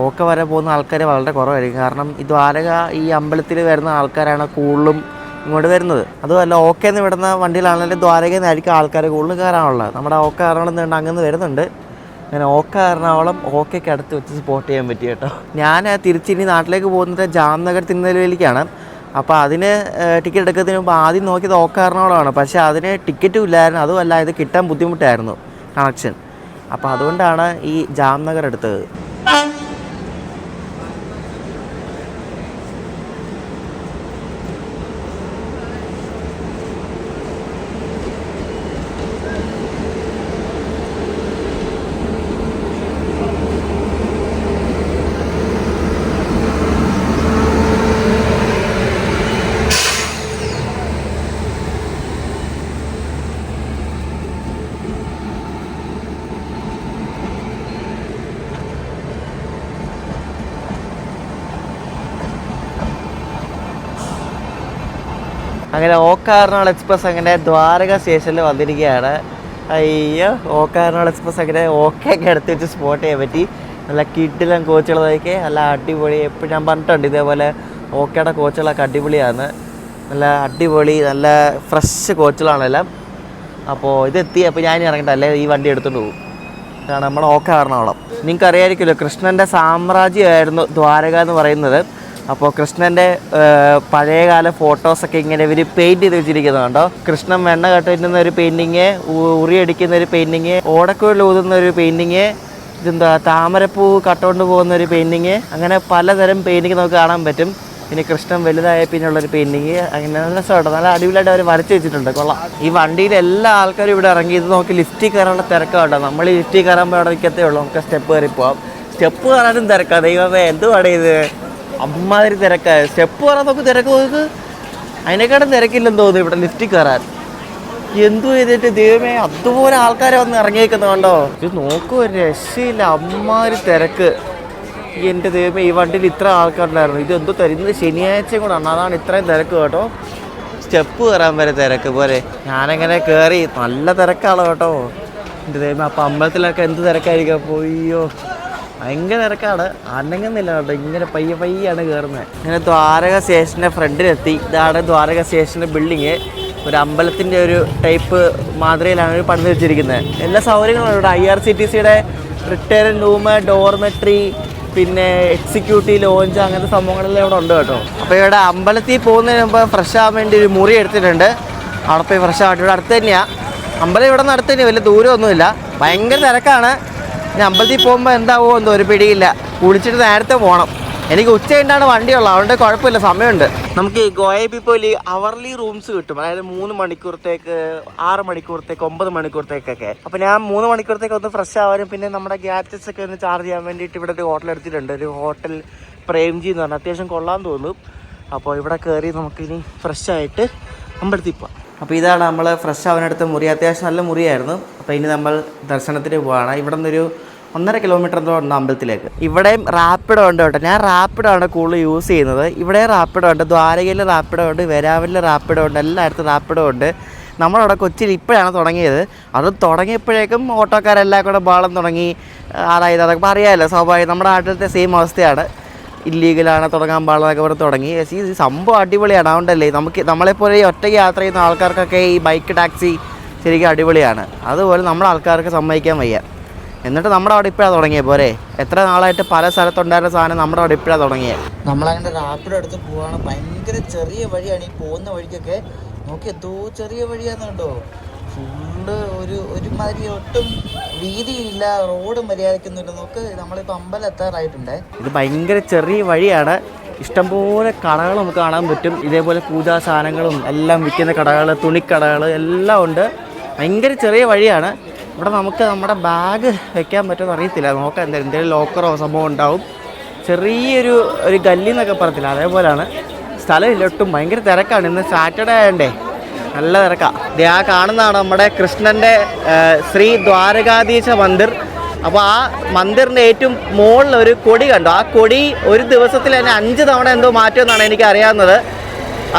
ഓക്ക വരെ പോകുന്ന ആൾക്കാർ വളരെ കുറവായിരിക്കും. കാരണം ഈ ദ്വാരക ഈ അമ്പലത്തിൽ വരുന്ന ആൾക്കാരാണ് കൂടുതലും ഇങ്ങോട്ട് വരുന്നത്. അതുമല്ല ഓക്കയിൽ നിന്ന് വിടുന്ന വണ്ടിയിലാണെങ്കിലും ദ്വാരകയിൽ നിന്നായിരിക്കും ആൾക്കാർ കൂടുതൽ കയറാനുള്ളത്. നമ്മുടെ ഓക്ക എറണാകുളം നിന്ന് അങ്ങനെ വരുന്നുണ്ട്. അങ്ങനെ ഓക്ക എറണാകുളം ഓക്കയ്ക്ക് അടുത്ത് വെച്ച് സ്പോട്ട് ചെയ്യാൻ പറ്റി കേട്ടോ. ഞാൻ തിരിച്ചിനി നാട്ടിലേക്ക് പോകുന്നത് ജാംനഗർ തിരുനെൽവേലിക്കാണ്. അപ്പോൾ അതിന് ടിക്കറ്റ് എടുക്കുന്നതിന് മുമ്പ് ആദ്യം നോക്കിയത് ഓക്ക എറണാകുളമാണ്. പക്ഷേ അതിന് ടിക്കറ്റും ഇല്ലായിരുന്നു. അതുമല്ല ഇത് കിട്ടാൻ ബുദ്ധിമുട്ടായിരുന്നു കണക്ഷൻ. അപ്പോൾ അതുകൊണ്ടാണ് ഈ ജാംനഗർ എടുത്തത്. അങ്ങനെ ഓക്ക എറണാകുളം എക്സ്പ്രസ് അങ്ങനെ ദ്വാരക സ്റ്റേഷനിൽ വന്നിരിക്കുകയാണ്. അയ്യോ, ഓക്ക എറണാകുളം എക്സ്പ്രസ് അങ്ങനെ ഓക്കയൊക്കെ എടുത്ത് വെച്ച് സ്പോട്ട് ചെയ്യാൻ പറ്റി. നല്ല കിഡിലും കോച്ചുകളൊക്കെ നല്ല അടിപൊളി. എപ്പോഴും ഞാൻ പറഞ്ഞിട്ടുണ്ട് ഇതേപോലെ ഓക്കയുടെ കോച്ചുകളൊക്കെ അടിപൊളിയാണ്. നല്ല അടിപൊളി നല്ല ഫ്രഷ് കോച്ചുകളാണെല്ലാം. അപ്പോൾ ഇതെത്തി. അപ്പോൾ ഞാൻ ഇറങ്ങിയിട്ടല്ലേ ഈ വണ്ടി എടുത്തുകൊണ്ട് പോകും. ഇതാണ് നമ്മുടെ ഓക്ക എറണാകുളം. നിങ്ങൾക്ക് അറിയാമായിരിക്കുമല്ലോ, കൃഷ്ണൻ്റെ സാമ്രാജ്യമായിരുന്നു ദ്വാരക എന്ന് പറയുന്നത്. അപ്പോൾ കൃഷ്ണൻ്റെ പഴയകാല ഫോട്ടോസൊക്കെ ഇങ്ങനെ ഇവർ പെയിൻറ്റ് ചെയ്ത് വെച്ചിരിക്കുന്നുണ്ടോ. കൃഷ്ണൻ വെണ്ണ കെട്ടുന്ന ഒരു പെയിൻറ്റിങ്, ഉറിയടിക്കുന്ന ഒരു പെയിൻറ്റിങ്, ഓടക്കുഴൽ ഊതുന്ന ഒരു പെയിൻറ്റിങ്, ഇതെന്താ താമരപ്പൂ കട്ടുകൊണ്ട് പോകുന്ന ഒരു പെയിൻറ്റിങ്, അങ്ങനെ പലതരം പെയിൻറ്റിങ് നമുക്ക് കാണാൻ പറ്റും. പിന്നെ കൃഷ്ണൻ വലുതായ പിന്നുള്ളൊരു പെയിൻറ്റിങ്, അങ്ങനെ നല്ല രസമായിട്ടോ. നല്ല അടിപൊളിയായിട്ട് അവർ വരച്ച് വെച്ചിട്ടുണ്ട്. കൊള്ളാം. ഈ വണ്ടിയിൽ എല്ലാ ആൾക്കാരും ഇവിടെ ഇറങ്ങി. ഇത് നോക്കി ലിഫ്റ്റിൽ കയറാനുള്ള തിരക്കാട്ടോ. നമ്മൾ ഈ ലിഫ്റ്റിൽ കയറാൻ അവിടെ നിൽക്കത്തേ ഉള്ളൂ. നമുക്ക് സ്റ്റെപ്പ് കയറി പോവാം. സ്റ്റെപ്പ് കയറാനും തിരക്കാം. ദൈവമേ, എന്തുവാടേ ഇത്, അമ്മാതിരി തിരക്കായ. സ്റ്റെപ്പ് കയറാൻ നോക്ക്, തിരക്ക് നോക്ക്. അതിനെക്കാട്ടും തിരക്കില്ലെന്ന് തോന്നുന്നു ഇവിടെ ലിഫ്റ്റിൽ കയറാൻ. എന്തു ചെയ്തിട്ട് ദൈവമേ, അതുപോലെ ആൾക്കാരെ വന്ന് ഇറങ്ങിയേക്കുന്നത് കണ്ടോ. ഇത് നോക്കൂ, ഒരു രക്ഷയില്ല, അമ്മാതിരി തിരക്ക്. എൻ്റെ ദൈവമേ, ഈ വണ്ടിയിൽ ഇത്ര ആൾക്കാരുണ്ടായിരുന്നു. ഇത് എന്തോ തരുന്നത് ശനിയാഴ്ചയും കൂടാണ്, അതാണ് ഇത്രയും തിരക്ക് കേട്ടോ. സ്റ്റെപ്പ് കയറാൻ വരെ തിരക്ക് പോലെ. ഞാനങ്ങനെ കയറി, നല്ല തിരക്കാണ് കേട്ടോ. എൻ്റെ ദൈവമേ, അപ്പം അമ്പലത്തിലൊക്കെ എന്ത് തിരക്കായിരിക്കും. അപ്പോൾ അയ്യോ, ഭയങ്കര തിരക്കാണ്. അനങ്ങുന്നില്ല കേട്ടോ. ഇങ്ങനെ പയ്യാണ് കയറുന്നത്. ഇങ്ങനെ ദ്വാരക സ്റ്റേഷൻ്റെ ഫ്രണ്ടിലെത്തി. ഇതാണ് ദ്വാരക സ്റ്റേഷൻ്റെ ബിൽഡിങ്. ഒരു അമ്പലത്തിൻ്റെ ഒരു ടൈപ്പ് മാതൃകയിലാണ് ഒരു പണിത് വെച്ചിരിക്കുന്നത്. എല്ലാ സൗകര്യങ്ങളും ഇവിടെ. IRCTCയുടെ റിട്ടയർഡ് റൂം, ഡോർമെട്രി, പിന്നെ എക്സിക്യൂട്ടീവ് ലോഞ്ച്, അങ്ങനത്തെ സംഭവങ്ങളെല്ലാം ഇവിടെ ഉണ്ട് കേട്ടോ. അപ്പോൾ ഇവിടെ അമ്പലത്തിൽ പോകുന്നതിന് മുമ്പ് ഫ്രഷ് ആവാൻ വേണ്ടി ഒരു മുറി എടുത്തിട്ടുണ്ട്. അവിടെ പോയി ഫ്രഷ് ആവട്ടെ. ഇവിടെ അടുത്ത് തന്നെയാണ് അമ്പലം. ഇവിടെ നിന്ന് അടുത്ത് തന്നെയാണ്, വലിയ ദൂരമൊന്നുമില്ല. ഭയങ്കര തിരക്കാണ്. ഇനി അമ്പലത്തിൽ പോകുമ്പോൾ എന്താവോ എന്തോ ഒരു പിടിയില്ല. കുളിച്ചിട്ട് നേരത്തെ പോകണം. എനിക്ക് ഉച്ച കഴിഞ്ഞാണ് വണ്ടിയുള്ളത്, അതുകൊണ്ട് കുഴപ്പമില്ല, സമയമുണ്ട്. നമുക്ക് ഈ ഗോയ പീപ്പിൾ അവർലി റൂംസ് കിട്ടും. അതായത് 3 മണിക്കൂറത്തേക്ക്, 6 മണിക്കൂറത്തേക്ക്, 9 മണിക്കൂറത്തേക്കൊക്കെ. അപ്പോൾ ഞാൻ 3 മണിക്കൂറത്തേക്ക് ഒന്ന് ഫ്രഷ് ആവാനും പിന്നെ നമ്മുടെ ഗാഡ്ജറ്റ്സ് ഒക്കെ ഒന്ന് ചാർജ് ചെയ്യാൻ വേണ്ടിയിട്ട് ഇവിടെ ഒരു ഹോട്ടൽ എടുത്തിട്ടുണ്ട്. ഒരു ഹോട്ടൽ പ്രേംജി എന്ന് പറഞ്ഞാൽ അത്യാവശ്യം കൊള്ളാൻ തോന്നും. അപ്പോൾ ഇവിടെ കയറി നമുക്കിനി ഫ്രഷ് ആയിട്ട് അമ്പലത്തിൽ പോവാം. അപ്പോൾ ഇതാണ് നമ്മൾ ഫ്രഷ് ആവാനെടുത്ത മുറി. അത്യാവശ്യം നല്ല മുറിയായിരുന്നു. അപ്പോൾ ഇനി നമ്മൾ ദർശനത്തിന് പോവുകയാണ്. ഇവിടെ നിന്നൊരു 1.5 കിലോമീറ്റർ എന്തോ ഉണ്ട് അമ്പലത്തിലേക്ക്. ഇവിടെയും റാപ്പിഡോ ഉണ്ട് കേട്ടോ. ഞാൻ റാപ്പിഡോ ആണ് കൂടുതൽ യൂസ് ചെയ്യുന്നത്. ഇവിടെ റാപ്പിഡോ ഉണ്ട്, ദ്വാരകയിൽ റാപ്പിഡോ ഉണ്ട്, വരാവിൽ റാപ്പിഡോ ഉണ്ട്, എല്ലായിടത്തും റാപ്പിഡോ ഉണ്ട്. നമ്മളവിടെ കൊച്ചിയിൽ ഇപ്പോഴാണ് തുടങ്ങിയത്. അത് തുടങ്ങിയപ്പോഴേക്കും ഓട്ടോക്കാരെല്ലാം കൂടെ ബാളം തുടങ്ങി. അതൊക്കെ അറിയാമല്ലോ, സ്വാഭാവികം. നമ്മുടെ നാട്ടിലത്തെ സെയിം അവസ്ഥയാണ്. ഇല്ലീഗലാണ്, തുടങ്ങാൻ പാടില്ലെന്നൊക്കെ പറഞ്ഞ് തുടങ്ങി. ഈ സംഭവം അടിപൊളിയാണ്. അതുകൊണ്ടല്ലേ നമ്മളെപ്പോലെ ഈ ഒറ്റയ്ക്ക് യാത്ര ചെയ്യുന്ന ആൾക്കാർക്കൊക്കെ ഈ ബൈക്ക് ടാക്സി ശരിക്കും അടിപൊളിയാണ്. അതുപോലെ നമ്മുടെ ആൾക്കാർക്ക് സമ്മതിക്കാൻ വയ്യ. എന്നിട്ട് നമ്മുടെ അവിടെ ഇപ്പോഴാണ് തുടങ്ങിയത് പോരെ. എത്ര നാളായിട്ട് പല സ്ഥലത്തുണ്ടായിരുന്ന സാധനം നമ്മുടെ അവിടെ ഇപ്പോഴാണ് തുടങ്ങിയത്. നമ്മളങ്ങനെ റാപ്പിഡ് അടുത്ത് പോവാണ്. ഭയങ്കര ചെറിയ വഴിയാണ് ഈ പോകുന്ന വഴിക്കൊക്കെ. നോക്കി എന്തോ ചെറിയ വഴിയാന്ന് കണ്ടോ. ഫുള്ള് ഒരുമാതിരി ഒട്ടും വീതിയില്ല, റോഡ് മര്യാദയ്ക്കൊന്നുമില്ല. നോക്ക് നമ്മളിപ്പോൾ അമ്പലം എത്താറായിട്ടുണ്ട്. ഇത് ഭയങ്കര ചെറിയ വഴിയാണ്. ഇഷ്ടംപോലെ കടകൾ നമുക്ക് കാണാൻ പറ്റും. ഇതേപോലെ പൂജാ സാധനങ്ങളും എല്ലാം വിൽക്കുന്ന കടകൾ, തുണിക്കടകൾ എല്ലാം ഉണ്ട്. ഭയങ്കര ചെറിയ വഴിയാണ്. ഇവിടെ നമുക്ക് നമ്മുടെ ബാഗ് വെക്കാൻ പറ്റുമെന്ന് അറിയത്തില്ല. നോക്കാം, എന്തെങ്കിലും ലോക്കറോ സംഭവം ഉണ്ടാവും. ചെറിയൊരു ഗല്ലി എന്നൊക്കെ പറയത്തില്ല, അതേപോലെയാണ്. സ്ഥലമില്ല ഒട്ടും. ഭയങ്കര തിരക്കാണ്. ഇന്ന് സാറ്റർഡേ ആയതുകൊണ്ടേ നല്ല തിരക്കാണ്. ഇത് ആ കാണുന്നതാണ് നമ്മുടെ കൃഷ്ണൻ്റെ ശ്രീ ദ്വാരകാധീശ മന്ദിർ. അപ്പോൾ ആ മന്ദിറിൻ്റെ ഏറ്റവും മുകളിൽ ഒരു കൊടി കണ്ടു. ആ കൊടി ഒരു ദിവസത്തിൽ തന്നെ 5 തവണ എന്തോ മാറ്റുമെന്നാണ് എനിക്ക് അറിയാവുന്നത്.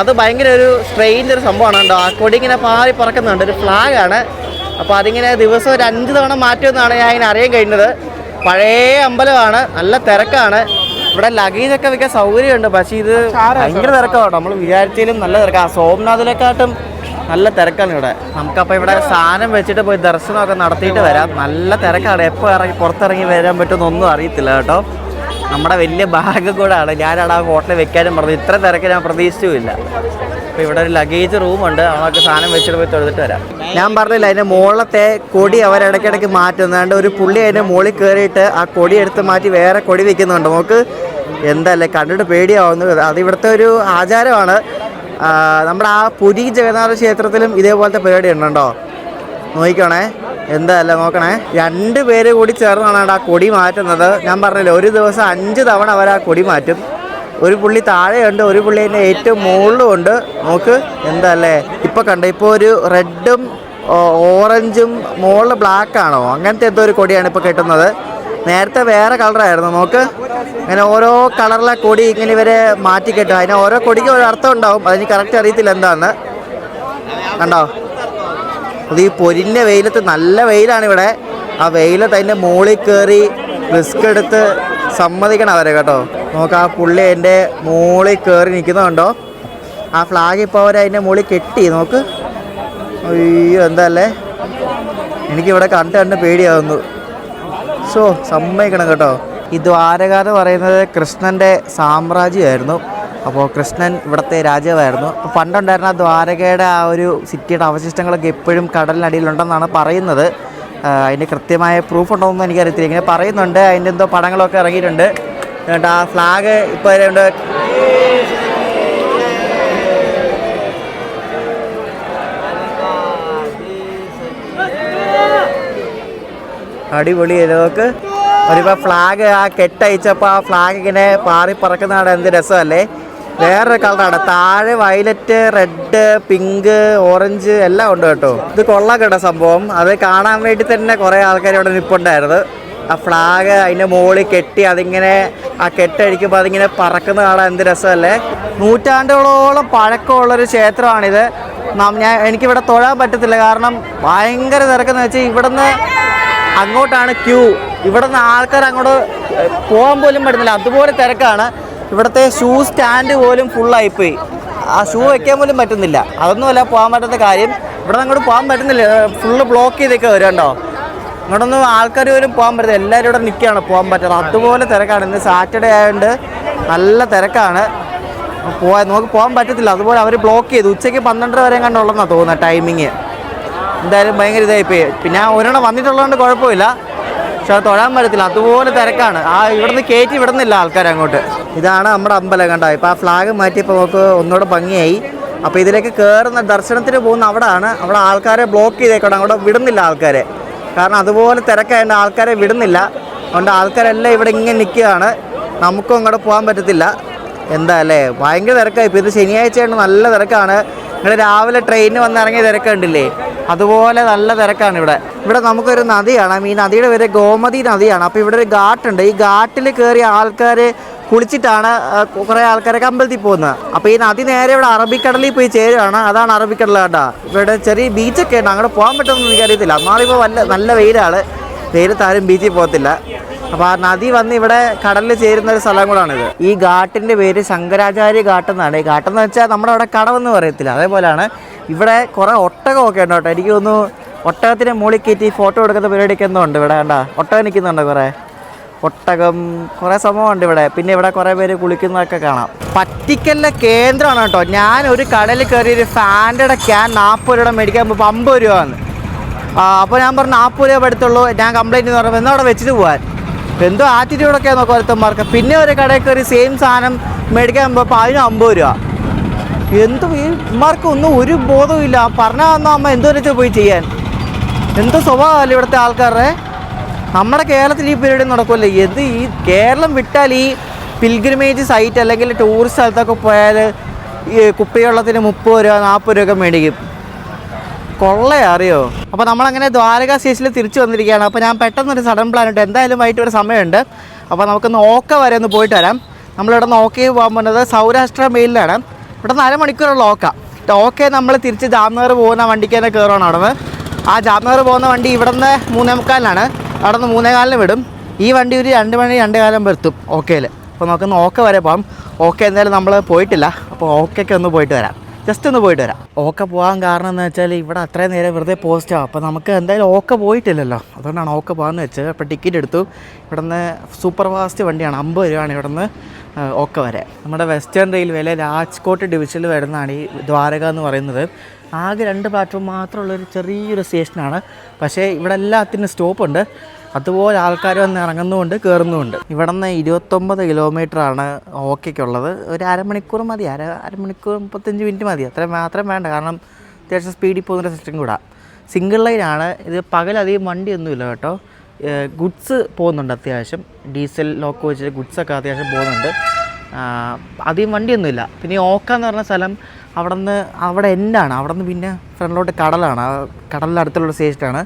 അത് ഭയങ്കര ഒരു സ്ട്രെയിഞ്ച് ഒരു സംഭവമാണ് കേട്ടോ. ആ കൊടി ഇങ്ങനെ പാറി പറക്കുന്നുണ്ട്. ഒരു ഫ്ലാഗാണ്. അപ്പോൾ അതിങ്ങനെ ദിവസം ഒരു 5 തവണ മാറ്റുമെന്നാണ് ഞാൻ ഇങ്ങനെ അറിയാൻ കഴിഞ്ഞത്. പഴയ അമ്പലമാണ്, നല്ല തിരക്കാണ്. ഇവിടെ ലഗേജൊക്കെ വെക്കാൻ സൗകര്യമുണ്ട്. പക്ഷേ ഇത് ഭയങ്കര തിരക്കാണ്. നമ്മൾ വിചാരിച്ചാലും നല്ല തിരക്കാണ്. സോമനാഥിലെക്കാട്ടും നല്ല തിരക്കാണ് ഇവിടെ. നമുക്കപ്പോൾ ഇവിടെ സാധനം വെച്ചിട്ട് പോയി ദർശനമൊക്കെ നടത്തിയിട്ട് വരാം. നല്ല തിരക്കാണ്. എപ്പോൾ പുറത്തിറങ്ങി വരാൻ പറ്റുമെന്നൊന്നും അറിയത്തില്ല കേട്ടോ. നമ്മുടെ വലിയ ബാഗ് കൂടാണ്. ഞാനവിടെ ആ ഹോട്ടലിൽ വെക്കാനും പറഞ്ഞു. ഇത്ര തിരക്ക് ഞാൻ പ്രതീക്ഷിച്ചുമില്ല. അപ്പോൾ ഇവിടെ ഒരു ലഗേജ് റൂമുണ്ട്. അവർക്ക് സാധനം വെച്ചിട്ട് പോയി തൊഴുതിട്ട് വരാം. ഞാൻ പറഞ്ഞില്ല, അതിൻ്റെ മുകളിലത്തെ കൊടി അവരിടയ്ക്കിടയ്ക്ക് മാറ്റുന്നുണ്ട്. ഒരു പുള്ളി അതിൻ്റെ മുകളിൽ കയറിയിട്ട് ആ കൊടി എടുത്ത് മാറ്റി വേറെ കൊടി വെക്കുന്നുണ്ട്. നമുക്ക് എന്തല്ലേ കണ്ടിട്ട് പേടിയാവുന്നു. അത് ഇവിടുത്തെ ഒരു ആചാരമാണ്. നമ്മുടെ ആ പുരി ജഗന്നാഥ ക്ഷേത്രത്തിലും ഇതേപോലത്തെ പരിപാടി ഉണ്ടോ, നോക്കിക്കോണേ. എന്താല്ല നോക്കണേ, 2 പേര് കൂടി ചേർന്നാണ് ആ കൊടി മാറ്റുന്നത്. ഞാൻ പറഞ്ഞില്ല, ഒരു ദിവസം 5 തവണ അവർ ആ കൊടി മാറ്റും. ഒരു പുള്ളി താഴെയുണ്ട്, ഒരു പുള്ളി അതിൻ്റെ ഏറ്റവും മുകളിലും ഉണ്ട്. നോക്ക് എന്തല്ലേ. ഇപ്പോൾ കണ്ടോ, ഇപ്പോൾ ഒരു റെഡും ഓറഞ്ചും മുകളിൽ ബ്ലാക്കാണോ അങ്ങനത്തെ എന്തോ ഒരു കൊടിയാണ് ഇപ്പോൾ കെട്ടുന്നത്. നേരത്തെ വേറെ കളറായിരുന്നു. നോക്ക്, അങ്ങനെ ഓരോ കളറിലെ കൊടി ഇങ്ങനെ ഇവരെ മാറ്റി കെട്ടും. അതിന് ഓരോ കൊടിക്ക് ഒരു അർത്ഥം ഉണ്ടാവും. അതിന് കറക്റ്റ് അറിയത്തില്ല എന്താണെന്ന്. കണ്ടോ, അത് ഈ പൊരിൻ്റെ വെയിലത്ത്, നല്ല വെയിലാണ് ഇവിടെ. ആ വെയിലത്ത് അതിൻ്റെ മുകളിൽ കയറി റിസ്ക് എടുത്ത് സമ്മതിക്കണം അവരെ കേട്ടോ. നോക്ക്, ആ പുള്ളി അതിൻ്റെ മുകളിൽ കയറി നിൽക്കുന്നുണ്ടോ. ആ ഫ്ലാഗ് ഇപ്പോൾ അവർ അതിൻ്റെ മുകളിൽ കെട്ടി. നോക്ക്, അയ്യോ എന്തല്ലേ, എനിക്കിവിടെ കണ്ട് പേടിയാവുന്നു. സോ സമ്മതിക്കണം കേട്ടോ. ഈ ദ്വാരക എന്ന് പറയുന്നത് കൃഷ്ണൻ്റെ സാമ്രാജ്യമായിരുന്നു. അപ്പോൾ കൃഷ്ണൻ ഇവിടുത്തെ രാജാവായിരുന്നു. അപ്പോൾ പണ്ടുണ്ടായിരുന്ന ദ്വാരകയുടെ ആ ഒരു സിറ്റിയുടെ അവശിഷ്ടങ്ങളൊക്കെ എപ്പോഴും കടലിനടിയിലുണ്ടെന്നാണ് പറയുന്നത്. അതിൻ്റെ കൃത്യമായ പ്രൂഫ് ഉണ്ടോയെന്ന് എനിക്കറിയത്തില്ല. ഇങ്ങനെ പറയുന്നുണ്ട്. അതിൻ്റെ എന്തോ പടങ്ങളൊക്കെ ഇറങ്ങിയിട്ടുണ്ട് കേട്ടോ. ആ ഫ്ലാഗ് ഇപ്പോൾ ഉണ്ട്. അടിപൊളി. നമുക്ക് ഒരുപാട് ഫ്ലാഗ് ആ കെട്ടയച്ചപ്പോൾ ആ ഫ്ലാഗ് ഇങ്ങനെ പാറി പറക്കുന്നതാണ്. എന്ത് രസമല്ലേ. വേറൊരു കളറാണ്. താഴെ വയലറ്റ്, റെഡ്, പിങ്ക്, ഓറഞ്ച് എല്ലാം ഉണ്ട് കേട്ടോ. ഇത് കൊള്ളാം കേട്ടോ സംഭവം. അത് കാണാൻ വേണ്ടി തന്നെ കുറേ ആൾക്കാർ ഇവിടെ നിൽപ്പുണ്ടായിരുന്നു. ആ ഫ്ലാഗ് അതിൻ്റെ മുകളിൽ കെട്ടി അതിങ്ങനെ ആ കെട്ടടിക്കുമ്പോൾ അതിങ്ങനെ പറക്കുന്ന കാണാൻ എന്ത് രസമല്ലേ. നൂറ്റാണ്ടുകളോളം പഴക്കമുള്ളൊരു ക്ഷേത്രമാണിത്. എനിക്കിവിടെ തൊഴാൻ പറ്റത്തില്ല, കാരണം ഭയങ്കര തിരക്കെന്ന് വെച്ചാൽ ഇവിടുന്ന് അങ്ങോട്ടാണ് ക്യൂ. ഇവിടുന്ന് ആൾക്കാർ അങ്ങോട്ട് പോകാൻ പോലും പറ്റുന്നില്ല, അതുപോലെ തിരക്കാണ്. ഇവിടുത്തെ ഷൂ സ്റ്റാൻഡ് പോലും ഫുള്ളായിപ്പോയി. ആ ഷൂ വയ്ക്കാൻ പോലും പറ്റുന്നില്ല. അതൊന്നുമല്ല പോകാൻ പറ്റാത്ത കാര്യം. ഇവിടെ നിന്ന് അങ്ങോട്ട് പോകാൻ പറ്റുന്നില്ല, ഫുള്ള് ബ്ലോക്ക് ചെയ്തൊക്കെ വരുന്നുണ്ടോ. ഇങ്ങോട്ടൊന്നും ആൾക്കാർ പോലും പോകാൻ പറ്റില്ല. എല്ലാവരും ഇവിടെ നിൽക്കുകയാണ്, പോകാൻ പറ്റാറ്. അതുപോലെ തിരക്കാണ്. ഇന്ന് സാറ്റർഡേ ആയതുകൊണ്ട് നല്ല തിരക്കാണ്. നമുക്ക് പോകാൻ പറ്റത്തില്ല. അതുപോലെ അവർ ബ്ലോക്ക് ചെയ്തു. ഉച്ചയ്ക്ക് 12 വരെ കണ്ടുള്ളതെന്നാണ് തോന്നുന്നത് ടൈമിങ്. എന്തായാലും ഭയങ്കര ഇതായിപ്പോയി. പിന്നെ ഒരെണ്ണം വന്നിട്ടുള്ളതുകൊണ്ട് കുഴപ്പമില്ല, പക്ഷെ അത് തൊഴാൻ പറ്റത്തില്ല, അതുപോലെ തിരക്കാണ്. ഇവിടുന്ന് കയറ്റി വിടുന്നില്ല ആൾക്കാർ അങ്ങോട്ട്. ഇതാണ് നമ്മുടെ അമ്പലം കണ്ടോ. ഇപ്പോൾ ആ ഫ്ലാഗ് മാറ്റിയപ്പോൾ നമുക്ക് ഒന്നുകൂടെ ഭംഗിയായി. അപ്പോൾ ഇതിലേക്ക് കയറുന്ന ദർശനത്തിന് പോകുന്ന അവിടെ ആൾക്കാരെ ബ്ലോക്ക് ചെയ്തേക്കണം. അങ്ങോട്ട് വിടുന്നില്ല ആൾക്കാരെ, കാരണം അതുപോലെ തിരക്കായതുകൊണ്ട് ആൾക്കാരെ വിടുന്നില്ല. അതുകൊണ്ട് ആൾക്കാരെല്ലാം ഇവിടെ ഇങ്ങനെ നിൽക്കുകയാണ്. നമുക്കും അങ്ങോട്ട് പോകാൻ പറ്റത്തില്ല. എന്താ അല്ലേ, ഭയങ്കര തിരക്കായി. ഇപ്പോൾ ഇത് ശനിയാഴ്ചയാണ്, നല്ല തിരക്കാണ്. നിങ്ങൾ രാവിലെ ട്രെയിനിന് വന്ന് ഇറങ്ങിയ തിരക്കുണ്ടില്ലേ, അതുപോലെ നല്ല തിരക്കാണ് ഇവിടെ. ഇവിടെ നമുക്കൊരു നദിയാണ്. ഈ നദിയുടെ പേര് ഗോമതി നദിയാണ്. അപ്പോൾ ഇവിടെ ഒരു ഘാട്ടുണ്ട്. ഈ ഘാട്ടിൽ കയറിയ ആൾക്കാർ കുളിച്ചിട്ടാണ് കുറേ ആൾക്കാരൊക്കെ അമ്പലത്തിൽ പോകുന്നത്. അപ്പോൾ ഈ നദി നേരെ ഇവിടെ അറബിക്കടലിൽ പോയി ചേരുകയാണ്. അതാണ് അറബിക്കടൽ കേട്ടോ. ഇവിടെ ചെറിയ ബീച്ചൊക്കെ ഉണ്ട്, അങ്ങോട്ട് പോകാൻ പറ്റുമെന്ന് എനിക്കറിയത്തില്ല. എന്നാലിപ്പോൾ നല്ല വെയിലാണ്, വെയിലത്താരും ബീച്ചിൽ പോകത്തില്ല. അപ്പോൾ ആ നദി വന്ന് ഇവിടെ കടലിൽ ചേരുന്ന ഒരു സ്ഥലം കൂടാണിത്. ഈ ഘാട്ടിൻ്റെ പേര് ശങ്കരാചാര്യ ഘാട്ട് എന്നാണ്. ഈ ഘാട്ടെന്ന് വെച്ചാൽ നമ്മുടെ അവിടെ കടവെന്ന് പറയത്തില്ല, അതേപോലെയാണ്. ഇവിടെ കുറേ ഒട്ടകമൊക്കെ ഉണ്ട് കേട്ടോ. എനിക്ക് തോന്നുന്നു ഒട്ടകത്തിൻ്റെ മുകളിൽ കയറ്റി ഫോട്ടോ എടുക്കുന്ന പരിപാടിയൊക്കെ എന്തോ ഉണ്ട് ഇവിടെ. കണ്ട ഒട്ടകം നിൽക്കുന്നുണ്ട്, കുറേ ഒട്ടകം, കുറേ സംഭവമുണ്ട് ഇവിടെ. പിന്നെ ഇവിടെ കുറേ പേര് കുളിക്കുന്നതൊക്കെ കാണാം. പറ്റിക്കലിൻ്റെ കേന്ദ്രമാണ് കേട്ടോ. ഞാൻ ഒരു കടയിൽ കയറി ഒരു ഫാൻറ്റയുടെ ക്യാൻ 40 രൂപയുടെ മേടിക്കാൻ പോകുമ്പോൾ 50 രൂപയാണ്. അപ്പോൾ ഞാൻ പറഞ്ഞു 40 രൂപ എടുത്തുള്ളൂ, ഞാൻ കംപ്ലയിൻറ്റ് എന്ന് പറയുമ്പോൾ എന്നാൽ അവിടെ വെച്ചിട്ട് പോകാൻ എന്തോ ആറ്റിറ്റ്യൂഡൊക്കെ നോക്കാം ഒരുത്തന്മാർക്ക്. പിന്നെ ഒരു കടയിൽ കയറി സെയിം സാധനം മേടിക്കാൻ പോകുമ്പോൾ അതിന് 50 രൂപ. എന്തോ ഇമാർക്ക് ഒന്നും ഒരു ബോധവും ഇല്ല. പറഞ്ഞാൽ വന്നാൽ അമ്മ എന്തോ വെച്ചാൽ പോയി ചെയ്യാൻ. എന്തോ സ്വഭാവമല്ല ഇവിടുത്തെ ആൾക്കാരുടെ. നമ്മുടെ കേരളത്തിൽ ഈ പരിപാടി നടക്കുമല്ലോ. ഈ കേരളം വിട്ടാൽ ഈ പിൽഗ്രിമേജ് സൈറ്റ് അല്ലെങ്കിൽ ടൂറിസ്റ്റ് സ്ഥലത്തൊക്കെ പോയാൽ ഈ കുപ്പിവെള്ളത്തിന് 30 രൂപ 40 രൂപയൊക്കെ മേടിക്കും. കൊള്ളയറിയോ. അപ്പോൾ നമ്മളങ്ങനെ ദ്വാരക സ്റ്റേഷനിൽ തിരിച്ചു വന്നിരിക്കുകയാണ്. അപ്പോൾ ഞാൻ പെട്ടെന്നൊരു സഡൻ പ്ലാൻ ഉണ്ട്. എന്തായാലും വൈകിട്ട് ഒരു സമയമുണ്ട്. അപ്പോൾ നമുക്കൊന്ന് ഓക്ക വരെ ഒന്ന് പോയിട്ട് വരാം. നമ്മളിവിടെ നിന്ന് ഓക്കയിൽ പോകാൻ പോകുന്നത് സൗരാഷ്ട്ര മെയിലാണ്. ഇവിടെ നിന്ന് അരമണിക്കൂറുള്ള ഓക്കെ. നമ്മൾ തിരിച്ച് ജാംനഗർ പോകുന്ന വണ്ടിക്ക് തന്നെ കയറുകയാണ്. അവിടെ നിന്ന് ആ ജാംനഗർ പോകുന്ന വണ്ടി ഇവിടെ നിന്ന് 3:45 അവിടെ നിന്ന് 3:15 വിടും. ഈ വണ്ടി ഒരു 2 മണി 2:15 എത്തും ഓക്കയിൽ. അപ്പോൾ നമുക്കൊന്ന് ഓക്ക വരെ പോകാം. ഓക്കെ എന്തായാലും നമ്മൾ പോയിട്ടില്ല. അപ്പോൾ ഓക്കയ്ക്ക് ഒന്ന് പോയിട്ട് വരാം, ജസ്റ്റ് ഒന്ന് പോയിട്ട് വരാം. ഓക്ക പോകാൻ കാരണം എന്ന് വെച്ചാൽ ഇവിടെ അത്രയും നേരം വെറുതെ പോസ്റ്റാണ്. അപ്പോൾ നമുക്ക് എന്തായാലും ഓക്ക പോയിട്ടില്ലല്ലോ, അതുകൊണ്ടാണ് ഓക്ക പോകാമെന്ന് വെച്ചത്. അപ്പോൾ ടിക്കറ്റ് എടുത്തു. ഇവിടെ നിന്ന് സൂപ്പർ ഫാസ്റ്റ് വണ്ടിയാണ്, 50 രൂപയാണ് ഇവിടെ നിന്ന് ഓക്ക വരെ. നമ്മുടെ വെസ്റ്റേൺ റെയിൽവേയിലെ രാജ്കോട്ട് ഡിവിഷനിൽ വരുന്നതാണ് ഈ ദ്വാരക എന്ന് പറയുന്നത്. ആകെ 2 പ്ലാറ്റ്ഫോം മാത്രമുള്ളൊരു ചെറിയൊരു സ്റ്റേഷനാണ്. പക്ഷേ ഇവിടെ എല്ലാത്തിനും സ്റ്റോപ്പുണ്ട്. അതുപോലെ ആൾക്കാർ വന്ന് ഇറങ്ങുന്നുമുണ്ട് കയറുന്നുമുണ്ട്. ഇവിടെ നിന്ന് 29 കിലോമീറ്ററാണ് ഓക്കയ്ക്കുള്ളത്. ഒരു അരമണിക്കൂർ മതി, അരമണിക്കൂർ 35 മിനിറ്റ് മതി. അത്രയും വേണ്ട, കാരണം അത്യാവശ്യം സ്പീഡിൽ പോകുന്നൊരു സിസ്റ്റം കൂടാ. സിംഗിൾ ലൈനാണ് ഇത്. പകലധികം വണ്ടിയൊന്നുമില്ല കേട്ടോ. ഗുഡ്സ് പോകുന്നുണ്ട് അത്യാവശ്യം. ഡീസൽ ലോക്ക് വെച്ചിട്ട് ഗുഡ്സൊക്കെ അത്യാവശ്യം പോകുന്നുണ്ട്. അധികം വണ്ടിയൊന്നുമില്ല. പിന്നെ ഈ ഓക്ക എന്ന് പറഞ്ഞ സ്ഥലം അവിടെ എൻഡാണ്. അവിടെ നിന്ന് പിന്നെ ഫ്രണ്ടിലോട്ട് കടലാണ്. കടലിൻ്റെ അടുത്തുള്ള സ്റ്റേഷനാണ്.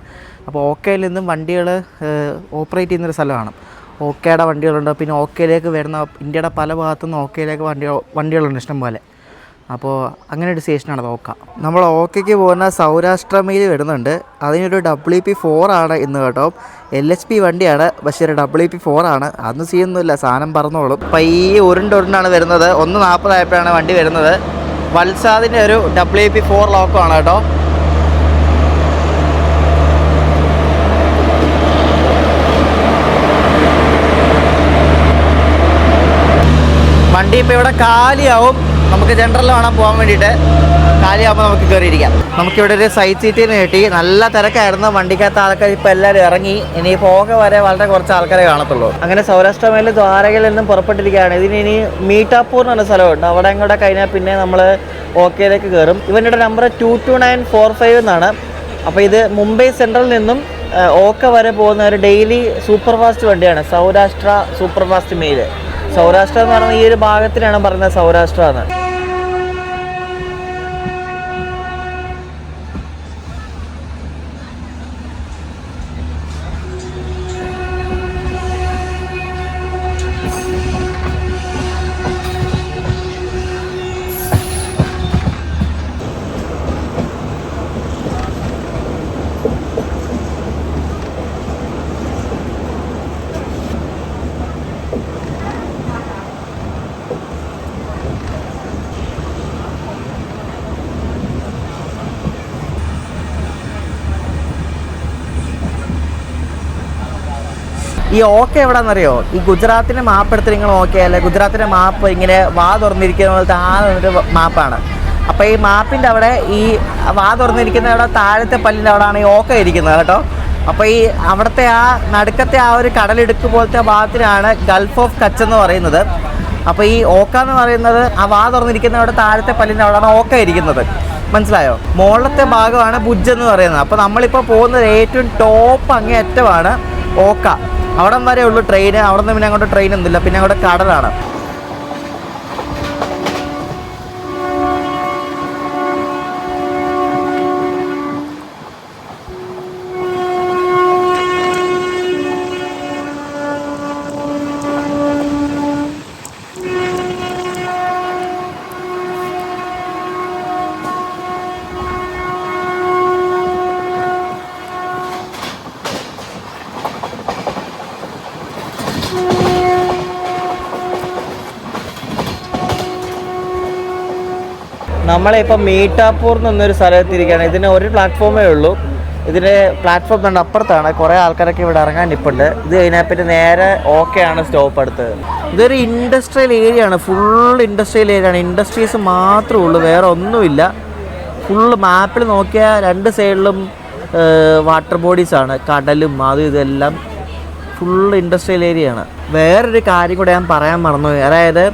അപ്പോൾ ഓക്കയിൽ നിന്നും വണ്ടികൾ ഓപ്പറേറ്റ് ചെയ്യുന്നൊരു സ്ഥലമാണ്. ഓക്കയുടെ വണ്ടികളുണ്ട്. പിന്നെ ഓക്കയിലേക്ക് വരുന്ന ഇന്ത്യയുടെ പല ഭാഗത്തുനിന്ന് ഓക്കയിലേക്ക് വണ്ടികളുണ്ട് ഇഷ്ടം പോലെ. അപ്പോൾ അങ്ങനെ ഒരു സ്റ്റേഷനാണ് ഓക്ക. നമ്മൾ ഓക്കയ്ക്ക് പോകുന്ന സൗരാഷ്ട്ര മെയിൽ വരുന്നുണ്ട്. അതിനൊരു WP4 ആണ് ഇന്ന് കേട്ടോ. LHP വണ്ടിയാണ്, പക്ഷേ ഒരു WP4 ആണ്. അതൊന്നും ചെയ്യുന്നില്ല, സാധനം പറന്നോളും. അപ്പോൾ ഈ ഉരുണ്ടാണ് വരുന്നത്. 1:40 ആയപ്പോഴാണ് വണ്ടി വരുന്നത്. വത്സാദിൻ്റെ ഒരു WP4 ലോക്കമാണ് കേട്ടോ. വണ്ടി ഇപ്പോൾ ഇവിടെ കാലിയാവും. നമുക്ക് ജനറൽ വേണം പോകാൻ വേണ്ടിയിട്ട്. കാലിയാകുമ്പോൾ നമുക്ക് കയറിയിരിക്കാം. നമുക്കിവിടെ ഒരു സൈഡ് സീറ്റിന് കിട്ടി. നല്ല തിരക്കായിരുന്നു. വണ്ടിക്കകത്ത് ആൾക്കാർ ഇപ്പോൾ എല്ലാവരും ഇറങ്ങി. ഇനി പോക വരെ വളരെ കുറച്ച് ആൾക്കാരെ കാണത്തുള്ളൂ. അങ്ങനെ സൗരാഷ്ട്ര മേൽ ദ്വാരകയിൽ നിന്നും പുറപ്പെട്ടിരിക്കുകയാണ്. ഇതിനി മീട്ടാപ്പൂർ എന്ന് പറഞ്ഞ സ്ഥലമുണ്ട്. അവിടെ അങ്ങോട്ട് കഴിഞ്ഞാൽ പിന്നെ നമ്മൾ ഓക്കയിലേക്ക് കയറും. ഇവൻ്റെ നമ്പർ 22945 എന്നാണ്. അപ്പോൾ ഇത് മുംബൈ സെൻട്രലിൽ നിന്നും ഓക്ക വരെ പോകുന്ന ഒരു ഡെയിലി സൂപ്പർ ഫാസ്റ്റ് വണ്ടിയാണ്. Saurashtra super fast mail. Saurashtra എന്ന് പറയുന്നത് ഈ ഒരു ഭാഗത്തിനാണ് പറയുന്നത് സൗരാഷ്ട്ര എന്ന്. ഈ ഓക്കെ എവിടെയാണെന്നറിയോ? ഈ ഗുജറാത്തിൻ്റെ മാപ്പ് എടുത്ത് നിങ്ങൾ നോക്കിയാൽ ഗുജറാത്തിൻ്റെ മാപ്പ് ഇങ്ങനെ വാ തുറന്നിരിക്കുന്ന പോലത്തെ ഒരു മാപ്പാണ്. അപ്പോൾ ഈ മാപ്പിൻ്റെ അവിടെ ഈ വാ തുറന്നിരിക്കുന്ന അവിടെ താഴത്തെ പല്ലിൻ്റെ അവിടെയാണ് ഈ ഓക്ക ഇരിക്കുന്നത് കേട്ടോ. അപ്പോൾ ഈ അവിടുത്തെ ആ നടുക്കത്തെ ആ ഒരു കടലിടുക്ക് പോലത്തെ ഭാഗത്തിനാണ് ഗൾഫ് ഓഫ് കച്ച് എന്ന് പറയുന്നത്. അപ്പോൾ ഈ ഓക്ക എന്ന് പറയുന്നത് ആ വാ തുറന്നിരിക്കുന്ന അവിടെ താഴത്തെ പല്ലിൻ്റെ അവിടെയാണ് ഓക്ക ഇരിക്കുന്നത്. മനസ്സിലായോ? മുകളിലത്തെ ഭാഗമാണ് ഭുജ് എന്ന് പറയുന്നത്. അപ്പോൾ നമ്മളിപ്പോൾ പോകുന്നത് ഏറ്റവും ടോപ്പ് അങ്ങേയറ്റമാണ് ഓക്ക. അവിടം വരെ ഉള്ളൂ ട്രെയിൻ. അവിടെ നിന്ന് പിന്നെ അങ്ങോട്ട് ട്രെയിൻ ഒന്നുമില്ല. പിന്നെ അങ്ങോട്ട് കടലാണ്. നമ്മളിപ്പോൾ മീട്ടാപ്പൂർ എന്നൊരു സ്ഥലത്തിരിക്കുകയാണ്. ഇതിന് ഒരു പ്ലാറ്റ്ഫോമേ ഉള്ളൂ. ഇതിന് പ്ലാറ്റ്ഫോം തന്നെ അപ്പുറത്താണ്. കുറേ ആൾക്കാരൊക്കെ ഇവിടെ ഇറങ്ങാൻ നിൽപ്പുണ്ട്. ഇത് കഴിഞ്ഞാൽ നേരെ ഓക്കെയാണ് സ്റ്റോപ്പ് അടുത്ത്. ഇതൊരു ഇൻഡസ്ട്രിയൽ ഏരിയ ആണ്, ഫുൾ ഇൻഡസ്ട്രിയൽ ഏരിയ ആണ്. ഇൻഡസ്ട്രീസ് മാത്രമേ ഉള്ളൂ, വേറെ ഒന്നുമില്ല. ഫുള്ള് മാപ്പിൽ നോക്കിയാൽ രണ്ട് സൈഡിലും വാട്ടർ ബോഡീസാണ്, കടലും അതും ഇതെല്ലാം ഫുൾ ഇൻഡസ്ട്രിയൽ ഏരിയ ആണ്. വേറൊരു കാര്യം കൂടെ ഞാൻ പറയാൻ മറന്നുപോയി. അതായത്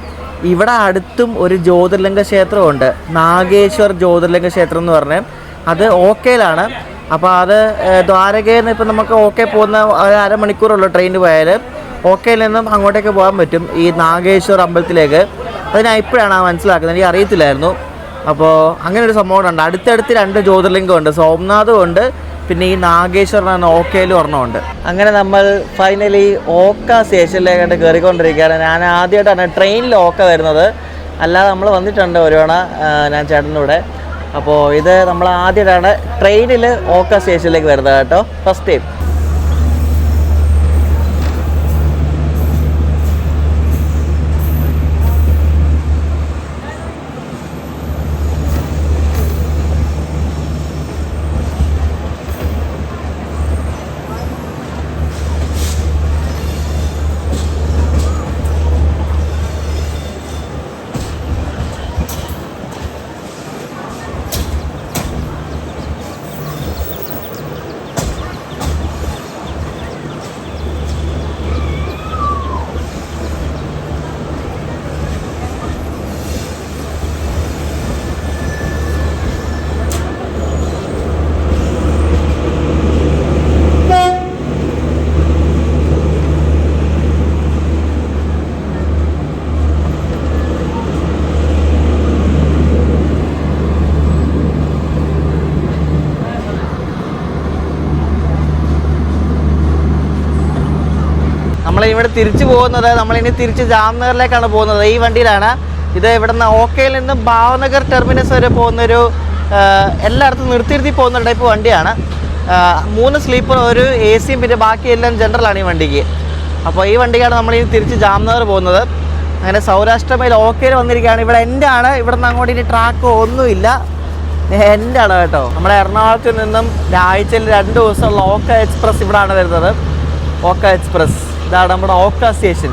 ഇവിടെ അടുത്തും ഒരു ജ്യോതിർലിംഗ ക്ഷേത്രമുണ്ട്, നാഗേശ്വർ ജ്യോതിർലിംഗ ക്ഷേത്രം എന്ന് പറഞ്ഞാൽ. അത് ഓക്കയിലാണ്. അപ്പോൾ അത് ദ്വാരകയിൽ നിന്ന് ഇപ്പം നമുക്ക് ഓക്കെ പോകുന്ന അരമണിക്കൂറുള്ളൂ ട്രെയിനിന് പോയാൽ. ഓക്കയിൽ നിന്നും അങ്ങോട്ടേക്ക് പോകാൻ പറ്റും ഈ നാഗേശ്വർ അമ്പലത്തിലേക്ക്. അത് ഞാൻ ഇപ്പോഴാണ് മനസ്സിലാക്കുന്നത്, എനിക്ക് അറിയത്തില്ലായിരുന്നു. അപ്പോൾ അങ്ങനെ ഒരു സംഭവം ഉണ്ട്. അടുത്തടുത്ത് രണ്ട് ജ്യോതിർലിംഗമുണ്ട്, സോംനാഥും ഉണ്ട്, പിന്നെ ഈ നാഗേശ്വരൻ എന്ന ഓക്കയിലും ഒരെണ്ണമുണ്ട്. അങ്ങനെ നമ്മൾ ഫൈനലി ഓക്ക സ്റ്റേഷനിലേക്കായിട്ട് കയറിക്കൊണ്ടിരിക്കുകയാണ്. ഞാൻ ആദ്യമായിട്ടാണ് ട്രെയിനിൽ ഓക്ക വരുന്നത്, അല്ലാതെ നമ്മൾ വന്നിട്ടുണ്ട് ഒരു തവണ ഞാൻ ചേട്ടൻ്റെ കൂടെ. അപ്പോൾ ഇത് നമ്മൾ ആദ്യമായിട്ടാണ് ട്രെയിനിൽ ഓക്ക സ്റ്റേഷനിലേക്ക് വരുന്നത് കേട്ടോ, ഫസ്റ്റ് ടൈം. നമ്മളിവിടെ തിരിച്ചു പോകുന്നത്, നമ്മളിനി തിരിച്ച് ജാംനഗറിലേക്കാണ് പോകുന്നത്. ഈ വണ്ടിയിലാണ്. ഇത് ഇവിടെ നിന്ന് ഓക്കയിൽ നിന്ന് ഭാവനഗർ ടെർമിനസ് വരെ പോകുന്നൊരു എല്ലായിടത്തും നിർത്തി പോകുന്ന ടൈപ്പ് വണ്ടിയാണ്. 3 സ്ലീപ്പർ, ഒരു എ സിയും, പിന്നെ ബാക്കിയെല്ലാം ജനറലാണ് ഈ വണ്ടിക്ക്. അപ്പോൾ ഈ വണ്ടിക്കാണ് നമ്മളിനി തിരിച്ച് ജാംനഗർ പോകുന്നത്. അങ്ങനെ സൗരാഷ്ട്ര മെയിൽ ഓക്കയിൽ വന്നിരിക്കുകയാണ്. ഇവിടെ എൻ്റെ ആണ്. ഇവിടെ നിന്ന് അങ്ങോട്ട് ഇനി ട്രാക്കോ ഒന്നുമില്ല, എൻ്റെ ആണ് കേട്ടോ. നമ്മുടെ എറണാകുളത്ത് നിന്നും ആഴ്ചയിൽ 2 ദിവസമുള്ള ഓക്ക എക്സ്പ്രസ് ഇവിടെയാണ് വരുന്നത്. ഓക്ക എക്സ്പ്രസ് ഇതാണ് നമ്മുടെ ഓക്ക സ്റ്റേഷൻ.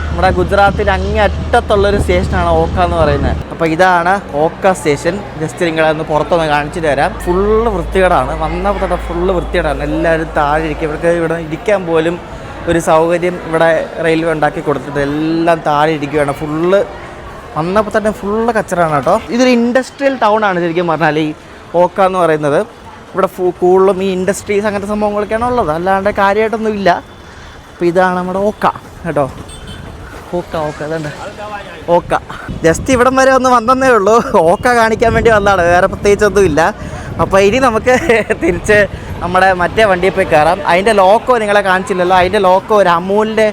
നമ്മുടെ ഗുജറാത്തിൻ്റെ അങ്ങേയറ്റത്തുള്ളൊരു സ്റ്റേഷനാണ് ഓക്ക എന്ന് പറയുന്നത്. അപ്പോൾ ഇതാണ് ഓക്ക സ്റ്റേഷൻ. ജസ്റ്റ് നിങ്ങളൊന്ന് പുറത്തൊന്ന് കാണിച്ചിട്ട് തരാം. ഫുള്ള് വൃത്തികേടാണ്, വന്നപ്പോൾ തൊട്ട് ഫുള്ള് വൃത്തികേടാണ്. എല്ലാവരും താഴെ ഇരിക്കും. ഇവർക്ക് ഇവിടെ ഇരിക്കാൻ പോലും ഒരു സൗകര്യം ഇവിടെ റെയിൽവേ ഉണ്ടാക്കി കൊടുത്തിട്ട് എല്ലാം താഴെ ഇരിക്കുകയാണ്. ഫുള്ള് വന്നപ്പോൾ തന്നെ ഫുള്ള് കച്ചറാണ് കേട്ടോ. ഇതൊരു ഇൻഡസ്ട്രിയൽ ടൗൺ ആണ് ശരിക്കും പറഞ്ഞാൽ ഈ ഓക്ക എന്ന് പറയുന്നത്. ഇവിടെ കൂടുതലും ഈ ഇൻഡസ്ട്രീസ് അങ്ങനത്തെ സംഭവങ്ങളൊക്കെയാണ് ഉള്ളത്, അല്ലാണ്ട് കാര്യമായിട്ടൊന്നും ഇല്ല. അപ്പോൾ ഇതാണ് നമ്മുടെ ഓക്ക കേട്ടോ. ഓക്ക അതുണ്ട് ഓക്ക. ജസ്റ്റ് ഇവിടം വരെ ഒന്ന് വന്നേ ഉള്ളൂ. ഓക്ക കാണിക്കാൻ വേണ്ടി വന്നതാണ്, വേറെ പ്രത്യേകിച്ചൊന്നും ഇല്ല. അപ്പോൾ ഇനി നമുക്ക് തിരിച്ച് നമ്മുടെ മറ്റേ വണ്ടിയിൽ പോയി കയറാം. അതിൻ്റെ ലോക്കോ നിങ്ങളെ കാണിച്ചില്ലല്ലോ. അതിൻ്റെ ലോക്കോ ഒരു അമൂലിൻ്റെ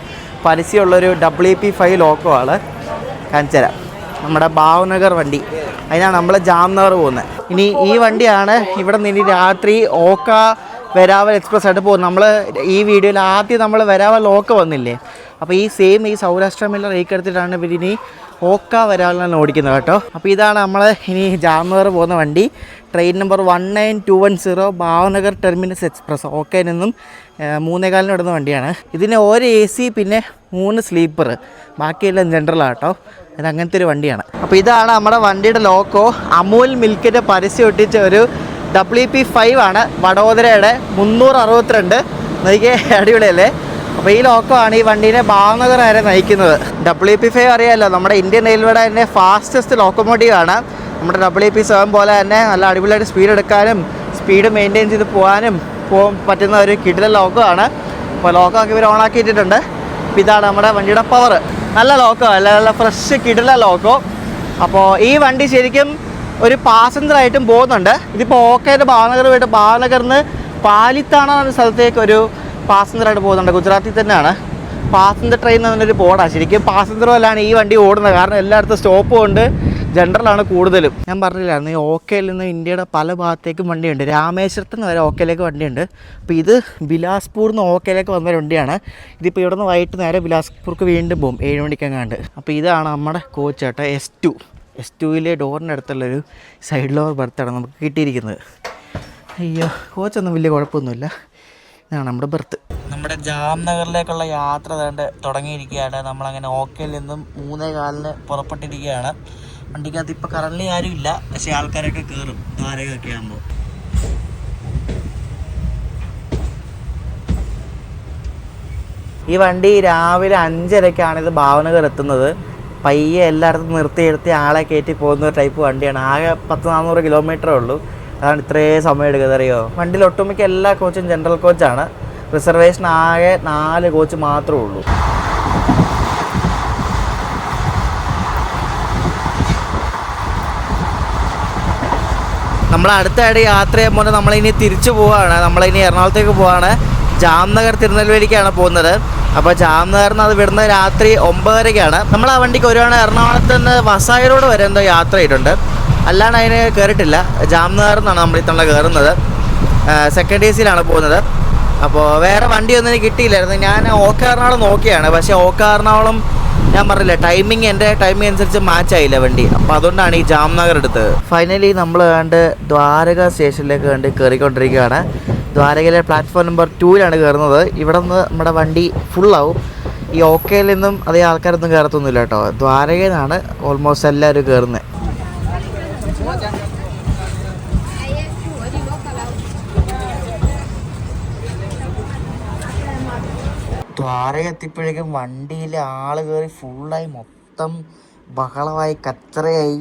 പരസ്യമുള്ളൊരു WP5 ലോക്കോ ആണ്. കാണിച്ചു തരാം. നമ്മുടെ ഭാവനഗർ വണ്ടി, അതിനാണ് നമ്മൾ ജാംനഗർ പോകുന്നത്. ഇനി ഈ വണ്ടിയാണ് ഇവിടെ നിന്ന് രാത്രി ഓക്ക വെരാവൽ എക്സ്പ്രസ് ആയിട്ട് പോകും. നമ്മൾ ഈ വീഡിയോയിൽ ആദ്യം നമ്മൾ വെരാവൽ ഓക്ക വന്നില്ലേ, അപ്പോൾ ഈ സെയിം ഈ സൗരാഷ്ട്ര മെയിൽ റേക്ക് എടുത്തിട്ടാണ് ഇവർ ഇനി ഓക്ക വെരാവലാണ് ഓടിക്കുന്നത് കേട്ടോ. അപ്പോൾ ഇതാണ് നമ്മൾ ഇനി ജാംനഗർ പോകുന്ന വണ്ടി. Train number 19210 Bhavnagar terminus express. ഓക്കയിൽ നിന്നും 3:15 ഇടുന്ന വണ്ടിയാണ്. ഇതിന് ഒരു AC പിന്നെ 3 സ്ലീപ്പർ, ബാക്കിയെല്ലാം ജനറലാണ് കേട്ടോ. ഇത് അങ്ങനത്തെ ഒരു വണ്ടിയാണ്. അപ്പോൾ ഇതാണ് നമ്മുടെ വണ്ടിയുടെ ലോക്കോ. അമൂൽ മിൽക്കിൻ്റെ പരസ്യം ഒട്ടിച്ച ഒരു WP5 ആണ്, വഡോദരയുടെ 362. നോക്കിയേ, അടിപൊളിയല്ലേ. അപ്പോൾ ഈ ലോക്കോ ആണ് ഈ വണ്ടീനെ ഭാവനഗർ വരെ നയിക്കുന്നത്. WP5 അറിയാമല്ലോ, നമ്മുടെ ഇന്ത്യൻ റെയിൽവേയുടെ തന്നെ ഫാസ്റ്റസ്റ്റ് ലോക്കോമോട്ടീവ് ആണ്. നമ്മുടെ WP7 പോലെ തന്നെ നല്ല അടിപൊളിയായിട്ട് സ്പീഡ് എടുക്കാനും സ്പീഡ് മെയിൻറ്റെയിൻ ചെയ്ത് പോകാനും പറ്റുന്ന ഒരു കിടിലൻ ലോക്കോ ആണ്. അപ്പോൾ ലോക്കോ ഒക്കെ ഇവർ ഓണാക്കിയിട്ടുണ്ട്. അപ്പോൾ ഇതാണ് നമ്മുടെ വണ്ടിയുടെ പവർ. നല്ല ലോക്കോ അല്ല, നല്ല ഫ്രഷ് കിടിലൻ ലോക്കോ. അപ്പോൾ ഈ വണ്ടി ശരിക്കും ഒരു പാസഞ്ചറായിട്ടും പോകുന്നുണ്ട്. ഇതിപ്പോൾ ഓക്കയുടെ ഭാവനഗർ പോയിട്ട് ഭാവനഗറിൽ നിന്ന് പാലിത്താണ എന്ന സ്ഥലത്തേക്ക് ഒരു പാസഞ്ചറായിട്ട് പോകുന്നുണ്ട്. ഗുജറാത്തിൽ തന്നെയാണ്. പാസഞ്ചർ ട്രെയിൻ എന്നൊരു ബോർഡാണ്. ശരിക്കും പാസഞ്ചർ പോലാണ് ഈ വണ്ടി ഓടുന്നത്, കാരണം എല്ലായിടത്തും സ്റ്റോപ്പും ഉണ്ട്, ജനറലാണ് കൂടുതലും. ഞാൻ പറഞ്ഞില്ലായിരുന്നു, ഈ ഓക്കയിൽ നിന്ന് ഇന്ത്യയുടെ പല ഭാഗത്തേക്കും വണ്ടിയുണ്ട്. രാമേശ്വരത്ത് നിന്ന് വരെ ഓക്കയിലേക്ക് വണ്ടിയുണ്ട്. അപ്പോൾ ഇത് ബിലാസ്പൂർ നിന്ന് ഓക്കയിലേക്ക് വന്ന വണ്ടിയാണ്. ഇതിപ്പോൾ ഇവിടെ നിന്ന് വൈകിട്ട് നേരെ ബിലാസ്പൂർക്ക് വീണ്ടും പോകും 7 മണിക്കെങ്ങാണ്ട്. അപ്പോൾ ഇതാണ് നമ്മുടെ കോച്ച് കേട്ടോ, S2. S2 ഡോറിൻ്റെ അടുത്തുള്ളൊരു സൈഡ് ലോവർ ബർത്താണ് നമുക്ക് കിട്ടിയിരിക്കുന്നത്. അയ്യോ കോച്ചൊന്നും വലിയ കുഴപ്പമൊന്നുമില്ല. ഇതാണ് നമ്മുടെ ബർത്ത്. നമ്മുടെ ജാംനഗറിലേക്കുള്ള യാത്ര വേണ്ട തുടങ്ങിയിരിക്കുകയാണ്. നമ്മളങ്ങനെ ഓക്കയിൽ നിന്നും 3:15 പുറപ്പെട്ടിരിക്കുകയാണ്. വണ്ടിക്കകത്ത് ഇപ്പോൾ കറന്റ് ആരും ഇല്ല, പക്ഷേ ആൾക്കാരൊക്കെ കയറും ദ്വാരകയൊക്കെ ആകുമ്പോൾ. ഈ വണ്ടി രാവിലെ 5:30 ഇത് ഭാവനഗർ എത്തുന്നത്. പയ്യെ എല്ലായിടത്തും നിർത്തി ആളെ കയറ്റി പോകുന്ന ടൈപ്പ് വണ്ടിയാണ്. ആകെ 100-400 കിലോമീറ്ററേ ഉള്ളൂ. അതാണ് ഇത്രയും സമയം എടുക്കുന്നത് അറിയോ. വണ്ടിയിൽ ഒട്ടുമിക്ക എല്ലാ കോച്ചും ജനറൽ കോച്ചാണ്. റിസർവേഷൻ ആകെ 4 കോച്ച് മാത്രമേ ഉള്ളൂ. നമ്മൾ അടുത്തായിട്ട് യാത്ര ചെയ്യുമ്പോൾ നമ്മളിനി തിരിച്ചു പോവുകയാണ്. നമ്മളിനി എറണാകുളത്തേക്ക് പോവുകയാണ്. ജാംനഗർ തിരുനെൽവേലിക്കാണ് പോകുന്നത്. അപ്പോൾ ജാംനഗറിൽ നിന്ന് അത് വിടുന്നത് രാത്രി 9:30 നമ്മൾ ആ വണ്ടിക്ക് ഒരുപാട് എറണാകുളത്ത് നിന്ന് വസായി റോഡ് വരെ എന്തോ യാത്ര ചെയ്തിട്ടുണ്ട്, അല്ലാണ്ട് അതിന് കയറിയിട്ടില്ല. ജാംനഗറിൽ നിന്നാണ് നമ്മൾ ഇത്തവണ കയറുന്നത്. സെക്കൻഡ് AC യിലാണ് പോകുന്നത്. അപ്പോൾ വേറെ വണ്ടിയൊന്നും എനിക്ക് കിട്ടിയില്ലായിരുന്നു. ഞാൻ ഓക്ക എറണാകുളം നോക്കിയാണ്, പക്ഷേ ഓക്ക എറണാകുളം ഞാൻ പറഞ്ഞില്ല എൻ്റെ ടൈമിംഗ് അനുസരിച്ച് മാച്ച് ആയില്ല വണ്ടി. അപ്പോൾ അതുകൊണ്ടാണ് ഈ ജാംനഗർ എടുത്തത്. ഫൈനലി നമ്മൾ കണ്ട് ദ്വാരക സ്റ്റേഷനിലേക്ക് കണ്ട് കയറിക്കൊണ്ടിരിക്കുകയാണ്. ദ്വാരകയിലെ പ്ലാറ്റ്ഫോം നമ്പർ 2-ലാണ് കയറുന്നത്. ഇവിടെ നിന്ന് നമ്മുടെ വണ്ടി ഫുള്ളാവും. ഈ ഓക്കയിൽ നിന്നും അതേ ആൾക്കാരൊന്നും കയറത്തൊന്നുമില്ല കേട്ടോ. ദ്വാരകയിൽ നിന്നാണ് ഓൾമോസ്റ്റ് എല്ലാവരും കയറുന്നത്. ദ്വാരക എത്തിയപ്പോഴേക്കും വണ്ടിയിൽ ആൾ കയറി ഫുള്ളായി, മൊത്തം ബഹളമായി, കച്ചറയായി.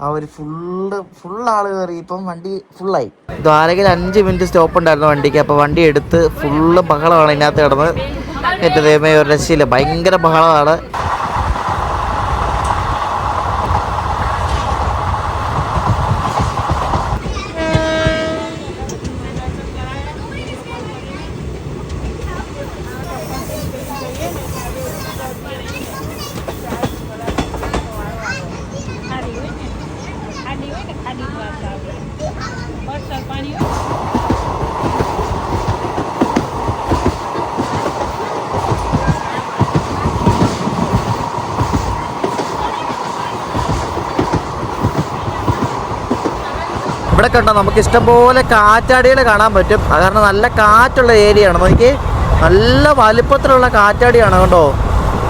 അവർ ഫുൾ ആൾ കയറി. ഇപ്പം വണ്ടി ഫുള്ളായി. ദ്വാരകയിൽ 5 മിനിറ്റ് സ്റ്റോപ്പ് ഉണ്ടായിരുന്നു വണ്ടിക്ക്. അപ്പോൾ വണ്ടി എടുത്ത് ഫുള്ള് ബഹളമാണ് ഇതിനകത്ത് കിടന്ന്. എൻ്റെ ദൈവമേ ഒരു രക്ഷയില്ല, ഭയങ്കര ബഹളമാണ്. ഇവിടെ കണ്ടോ, നമുക്ക് ഇഷ്ടംപോലെ കാറ്റാടികൾ കാണാൻ പറ്റും. അത് കാരണം നല്ല കാറ്റുള്ള ഏരിയയാണ്. നോക്കി, നല്ല വലിപ്പത്തിലുള്ള കാറ്റാടിയാണ് കണ്ടോ,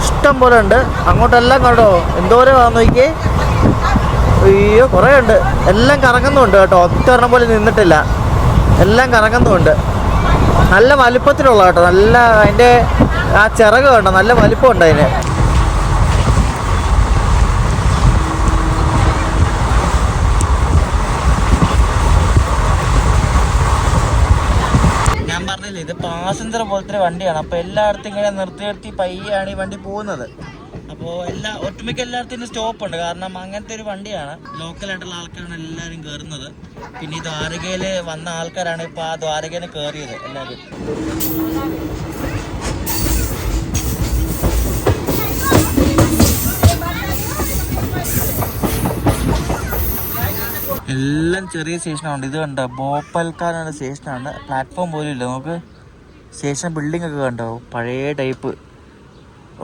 ഇഷ്ടം പോലെ ഉണ്ട്. അങ്ങോട്ടെല്ലാം കണ്ടോ എന്തോരമാണെന്ന് നോക്കി. അയ്യോ കുറേ ഉണ്ട്. എല്ലാം കറങ്ങുന്നുണ്ട് കേട്ടോ, ഒറ്റ പോലെ നിന്നിട്ടില്ല, എല്ലാം കറങ്ങുന്നുണ്ട്. നല്ല വലിപ്പത്തിലുള്ള കേട്ടോ, നല്ല അതിൻ്റെ ആ ചിറക് കണ്ടോ, നല്ല വലിപ്പമുണ്ട് അതിന്. ഇത് പാസഞ്ചർ പോലത്തെ വണ്ടിയാണ്. അപ്പോൾ എല്ലായിടത്തും ഇങ്ങനെ നിർത്തി പയ്യാണ് ഈ വണ്ടി പോകുന്നത്. അപ്പോൾ ഒട്ടുമിക്ക എല്ലായിടത്തും സ്റ്റോപ്പ് ഉണ്ട്, കാരണം അങ്ങനത്തെ ഒരു വണ്ടിയാണ്. ലോക്കലായിട്ടുള്ള ആൾക്കാരാണ് എല്ലാവരും കയറുന്നത്. പിന്നെ ഈ ദ്വാരകയിൽ വന്ന ആൾക്കാരാണ് ഇപ്പോൾ ആ ദ്വാരകയിൽ കയറിയത് എല്ലാവരും. എല്ലാം ചെറിയ സ്റ്റേഷനാണ്. ഇത് കണ്ടോ, ഭോപ്പാൽക്കാരാണ് സ്റ്റേഷനാണ്. പ്ലാറ്റ്ഫോം പോലും ഇല്ല. നമുക്ക് സ്റ്റേഷൻ ബിൽഡിംഗ് ഒക്കെ കണ്ടോ, പഴയ ടൈപ്പ്,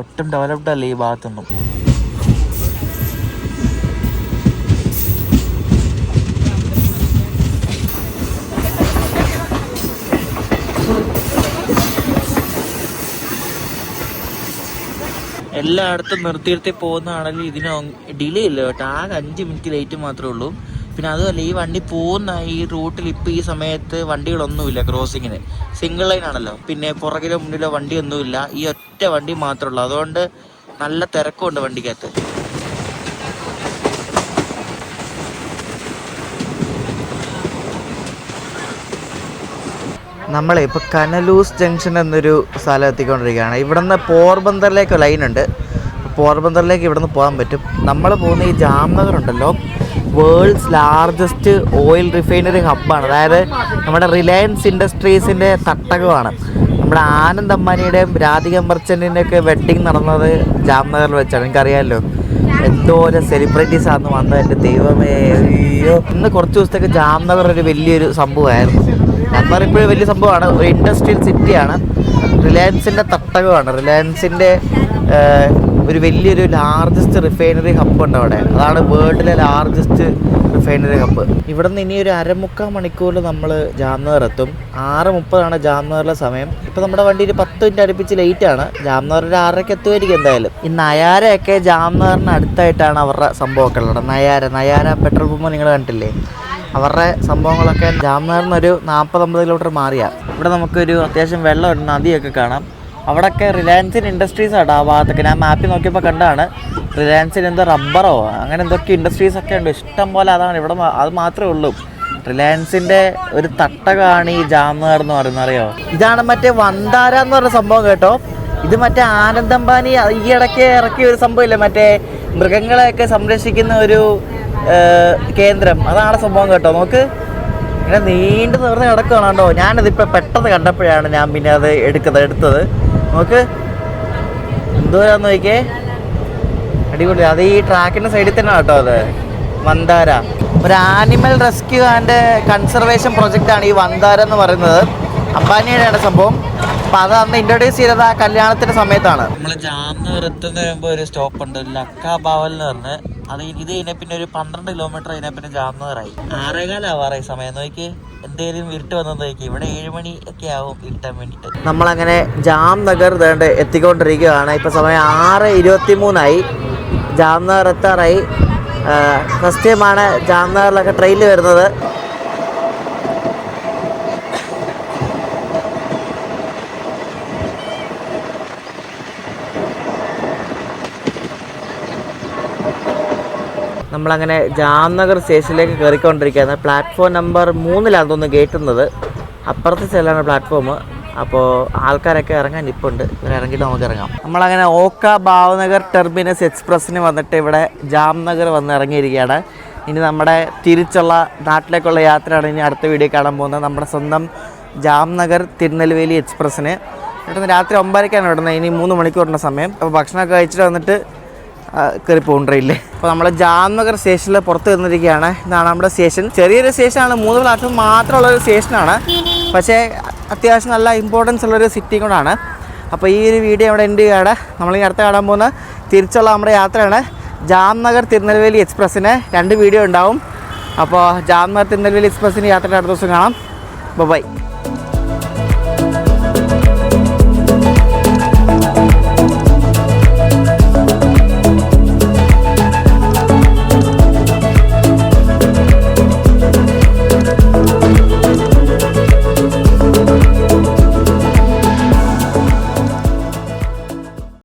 ഒട്ടും ഡെവലപ്ഡ് അല്ല ഈ ഭാഗത്തൊന്നും. എല്ലായിടത്തും നിർത്തി പോകുന്നതാണെങ്കിൽ ഇതിന് ഡിലേ ഇല്ല കേട്ടോ. ആകെ 5 മിനിറ്റ് ലേറ്റ് മാത്രമേ ഉള്ളൂ. പിന്നെ അതുമല്ല, ഈ വണ്ടി പോകുന്ന ഈ റൂട്ടിൽ ഇപ്പോൾ ഈ സമയത്ത് വണ്ടികളൊന്നുമില്ല ക്രോസിങ്ങിന്. സിംഗിൾ ലൈൻ ആണല്ലോ. പിന്നെ പുറകിലോ മുന്നിലോ വണ്ടിയൊന്നുമില്ല, ഈ ഒറ്റ വണ്ടി മാത്രമേ ഉള്ളൂ. അതുകൊണ്ട് നല്ല തിരക്കുണ്ട് വണ്ടിക്കകത്ത്. നമ്മളെ ഇപ്പോൾ കനലൂസ് ജംഗ്ഷൻ എന്നൊരു സ്ഥലം എത്തിക്കൊണ്ടിരിക്കുകയാണ്. ഇവിടെ നിന്ന് പോർബന്തറിലേക്ക് ലൈനുണ്ട്. പോർബന്തറിലേക്ക് ഇവിടെ നിന്ന് പോകാൻ പറ്റും. നമ്മൾ പോകുന്ന ഈ ജാംനഗർ ഉണ്ടല്ലോ, വേൾഡ്സ് ലാർജസ്റ്റ് ഓയിൽ റിഫൈനറി ഹബ്ബാണ്. അതായത് നമ്മുടെ റിലയൻസ് ഇൻഡസ്ട്രീസിൻ്റെ തട്ടകമാണ്. നമ്മുടെ ആനന്ദ് അംബാനിയുടെയും രാധിക മർച്ചൻറ്റിൻ്റെയൊക്കെ വെഡ്ഡിങ് നടന്നത് ജാംനഗറിൽ വെച്ചാണ്. എനിക്കറിയാമല്ലോ, എന്തോരം സെലിബ്രിറ്റീസ് ആണെന്ന് വന്നത്. എൻ്റെ ദൈവമേ, അയ്യോ. ഇന്ന് കുറച്ച് ദിവസത്തേക്ക് ജാംനഗർ ഒരു വലിയൊരു സംഭവമായിരുന്നു. ജാംനഗർ ഇപ്പോഴും വലിയ സംഭവമാണ്. ഒരു ഇൻഡസ്ട്രിയൽ സിറ്റിയാണ്, റിലയൻസിൻ്റെ തട്ടകമാണ്. റിലയൻസിൻ്റെ ഒരു വലിയൊരു ലാർജസ്റ്റ് റിഫൈനറി ഹബ്ബുണ്ട് അവിടെ. അതാണ് വേൾഡിലെ ലാർജസ്റ്റ് റിഫൈനറി ഹബ്ബ്. ഇവിടെ നിന്ന് ഇനി ഒരു 1/4 മണിക്കൂറിൽ നമ്മൾ ജാംനഗർ എത്തും. 6:30 ജാംനഗറിലെ സമയം. ഇപ്പോൾ നമ്മുടെ വണ്ടി ഒരു 10 മിനിറ്റ് അടുപ്പിച്ച് ലേറ്റാണ്. ജാംനഗർ ഒരു 6:30 എത്തുമായിരിക്കും എന്തായാലും. ഈ നയാരയൊക്കെ ജാംനഗറിന് അടുത്തായിട്ടാണ് അവരുടെ സംഭവമൊക്കെ ഉള്ളത്. നയാര പെട്രോൾ പമ്പ് നിങ്ങൾ കണ്ടിട്ടില്ലേ? അവരുടെ സംഭവങ്ങളൊക്കെ ജാംനഗറിൽ നിന്നൊരു 40-50 കിലോമീറ്റർ മാറിയാണ്. ഇവിടെ നമുക്കൊരു അത്യാവശ്യം വെള്ളം നദിയൊക്കെ കാണാം. അവിടെയൊക്കെ റിലയൻസിൻ്റെ ഇൻഡസ്ട്രീസ് ആട്ടോ ആ ഭാഗത്തൊക്കെ. ഞാൻ മാപ്പിൽ നോക്കിയപ്പോൾ കണ്ടാണ് റിലയൻസിന് എന്തോ റബ്ബറോ അങ്ങനെ എന്തൊക്കെ ഇൻഡസ്ട്രീസൊക്കെ ഉണ്ട്. ഇഷ്ടം പോലെ അതാണ് ഇവിടെ. അത് മാത്രമേ ഉള്ളൂ. റിലയൻസിൻ്റെ ഒരു തട്ടകമാണ് ഈ ജാംനഗർ എന്ന് പറയുന്നത്. അറിയോ? ഇതാണ് മറ്റേ വന്താര എന്ന് പറഞ്ഞ സംഭവം കേട്ടോ. ഇത് മറ്റേ ആനന്ദ് അംബാനി ഈ ഇടയ്ക്ക് ഇറക്കിയ ഒരു സംഭവമില്ലേ, മറ്റേ മൃഗങ്ങളെയൊക്കെ സംരക്ഷിക്കുന്ന ഒരു കേന്ദ്രം. അതാണ് സംഭവം കേട്ടോ. നോക്ക്, ഇങ്ങനെ നീണ്ടു നിവർന്ന് കിടക്കുകയാണ് കേട്ടോ. ഞാനതിപ്പോൾ പെട്ടെന്ന് കണ്ടപ്പോഴാണ് ഞാൻ പിന്നെ അത് എടുത്തത്. നോക്ക് എന്തോരാന്ന് നോക്കിയേ, അടിപൊളി. അത് ഈ ട്രാക്കിൻ്റെ സൈഡിൽ തന്നെ കേട്ടോ. അത് വന്താര ഒരു ആനിമൽ റെസ്ക്യൂ ആൻഡ് കൺസർവേഷൻ പ്രൊജക്റ്റാണ് ഈ വന്താര എന്ന് പറയുന്നത്. അംബാനിയുടെയാണ് സംഭവം. അപ്പോൾ അത് അന്ന് ഇൻട്രൊഡ്യൂസ് ചെയ്തത് ആ കല്യാണത്തിൻ്റെ സമയത്താണ്. നമ്മൾ ജാംനഗർ എത്തുന്ന മുമ്പ് ഒരു സ്റ്റോപ്പുണ്ട്, ലക്ക ബാവൽ എന്ന് പറഞ്ഞ്. അത് ഇത് കഴിഞ്ഞ പിന്നെ ഒരു 12 കിലോമീറ്റർ കഴിഞ്ഞാൽ പിന്നെ ജാംനഗറായി. 6:15 സമയം നോക്കി. എന്തേലും ഇരുട്ട് വന്നത് നോക്കി. ഇവിടെ 7 മണി ഒക്കെ ആവും ഇരുട്ടാൻ വേണ്ടിയിട്ട്. നമ്മളങ്ങനെ ജാംനഗർ എത്തിക്കൊണ്ടിരിക്കുകയാണ്. ഇപ്പോൾ സമയം 6:23 ജാംനഗർ എത്താറായി. ഫസ്റ്റ് ടൈമാണ് ജാംനഗറിലൊക്കെ ട്രെയിനിൽ വരുന്നത്. നമ്മളങ്ങനെ ജാംനഗർ സ്റ്റേഷനിലേക്ക് കയറിക്കൊണ്ടിരിക്കുകയാണ്. പ്ലാറ്റ്ഫോം നമ്പർ 3 തോന്നുന്നു കയറ്റുന്നത്. അപ്പുറത്തെ സൈഡിലാണ് പ്ലാറ്റ്ഫോം. അപ്പോൾ ആൾക്കാരൊക്കെ ഇറങ്ങാൻ നിൽപ്പുണ്ട്. ഇവരെ ഇറങ്ങിയിട്ട് നമുക്ക് ഇറങ്ങാം. നമ്മളങ്ങനെ ഓക്ക ഭാവനഗർ ടെർമിനസ് എക്സ്പ്രസ്സിന് വന്നിട്ട് ഇവിടെ ജാംനഗർ വന്ന് ഇറങ്ങിയിരിക്കുകയാണ്. ഇനി നമ്മുടെ തിരിച്ചുള്ള നാട്ടിലേക്കുള്ള യാത്രയാണ് ഇനി അടുത്ത വീഡിയോ കാണാൻ പോകുന്നത്. നമ്മുടെ സ്വന്തം ജാംനഗർ തിരുനെൽവേലി എക്സ്പ്രസ്സിന് ഇവിടുന്ന് രാത്രി 9:00 ഇവിടുന്ന്. ഇനി 3 മണിക്കൂറിൻ്റെ സമയം. അപ്പോൾ ഭക്ഷണമൊക്കെ കഴിച്ചിട്ട് വന്നിട്ട് കയറി പോകും ട്രെയിനിൽ. അപ്പോൾ നമ്മൾ ജാംനഗർ സ്റ്റേഷനിൽ പുറത്ത് നിന്നിരിക്കുകയാണ്. ഇതാണ് നമ്മുടെ സ്റ്റേഷൻ. ചെറിയൊരു സ്റ്റേഷനാണ്, 3 പ്ലാറ്റ്ഫോം മാത്രമുള്ളൊരു സ്റ്റേഷനാണ്. പക്ഷേ അത്യാവശ്യം നല്ല ഇമ്പോർട്ടൻസ് ഉള്ളൊരു സിറ്റി കൊണ്ടാണ്. അപ്പോൾ ഈ ഒരു വീഡിയോ അവിടെ എൻഡ് ചെയ്യുകയാണ്. നമ്മളിനി അടുത്ത കാണാൻ പോകുന്ന തിരിച്ചുള്ള നമ്മുടെ യാത്രയാണ്. ജാംനഗർ തിരുനെൽവേലി എക്സ്പ്രസ്സിന് 2 വീഡിയോ ഉണ്ടാവും. അപ്പോൾ ജാംനഗർ തിരുനെൽവേലി എക്സ്പ്രസ്സിന് യാത്രയുടെ അടുത്ത ദിവസം കാണാം. ബൈ.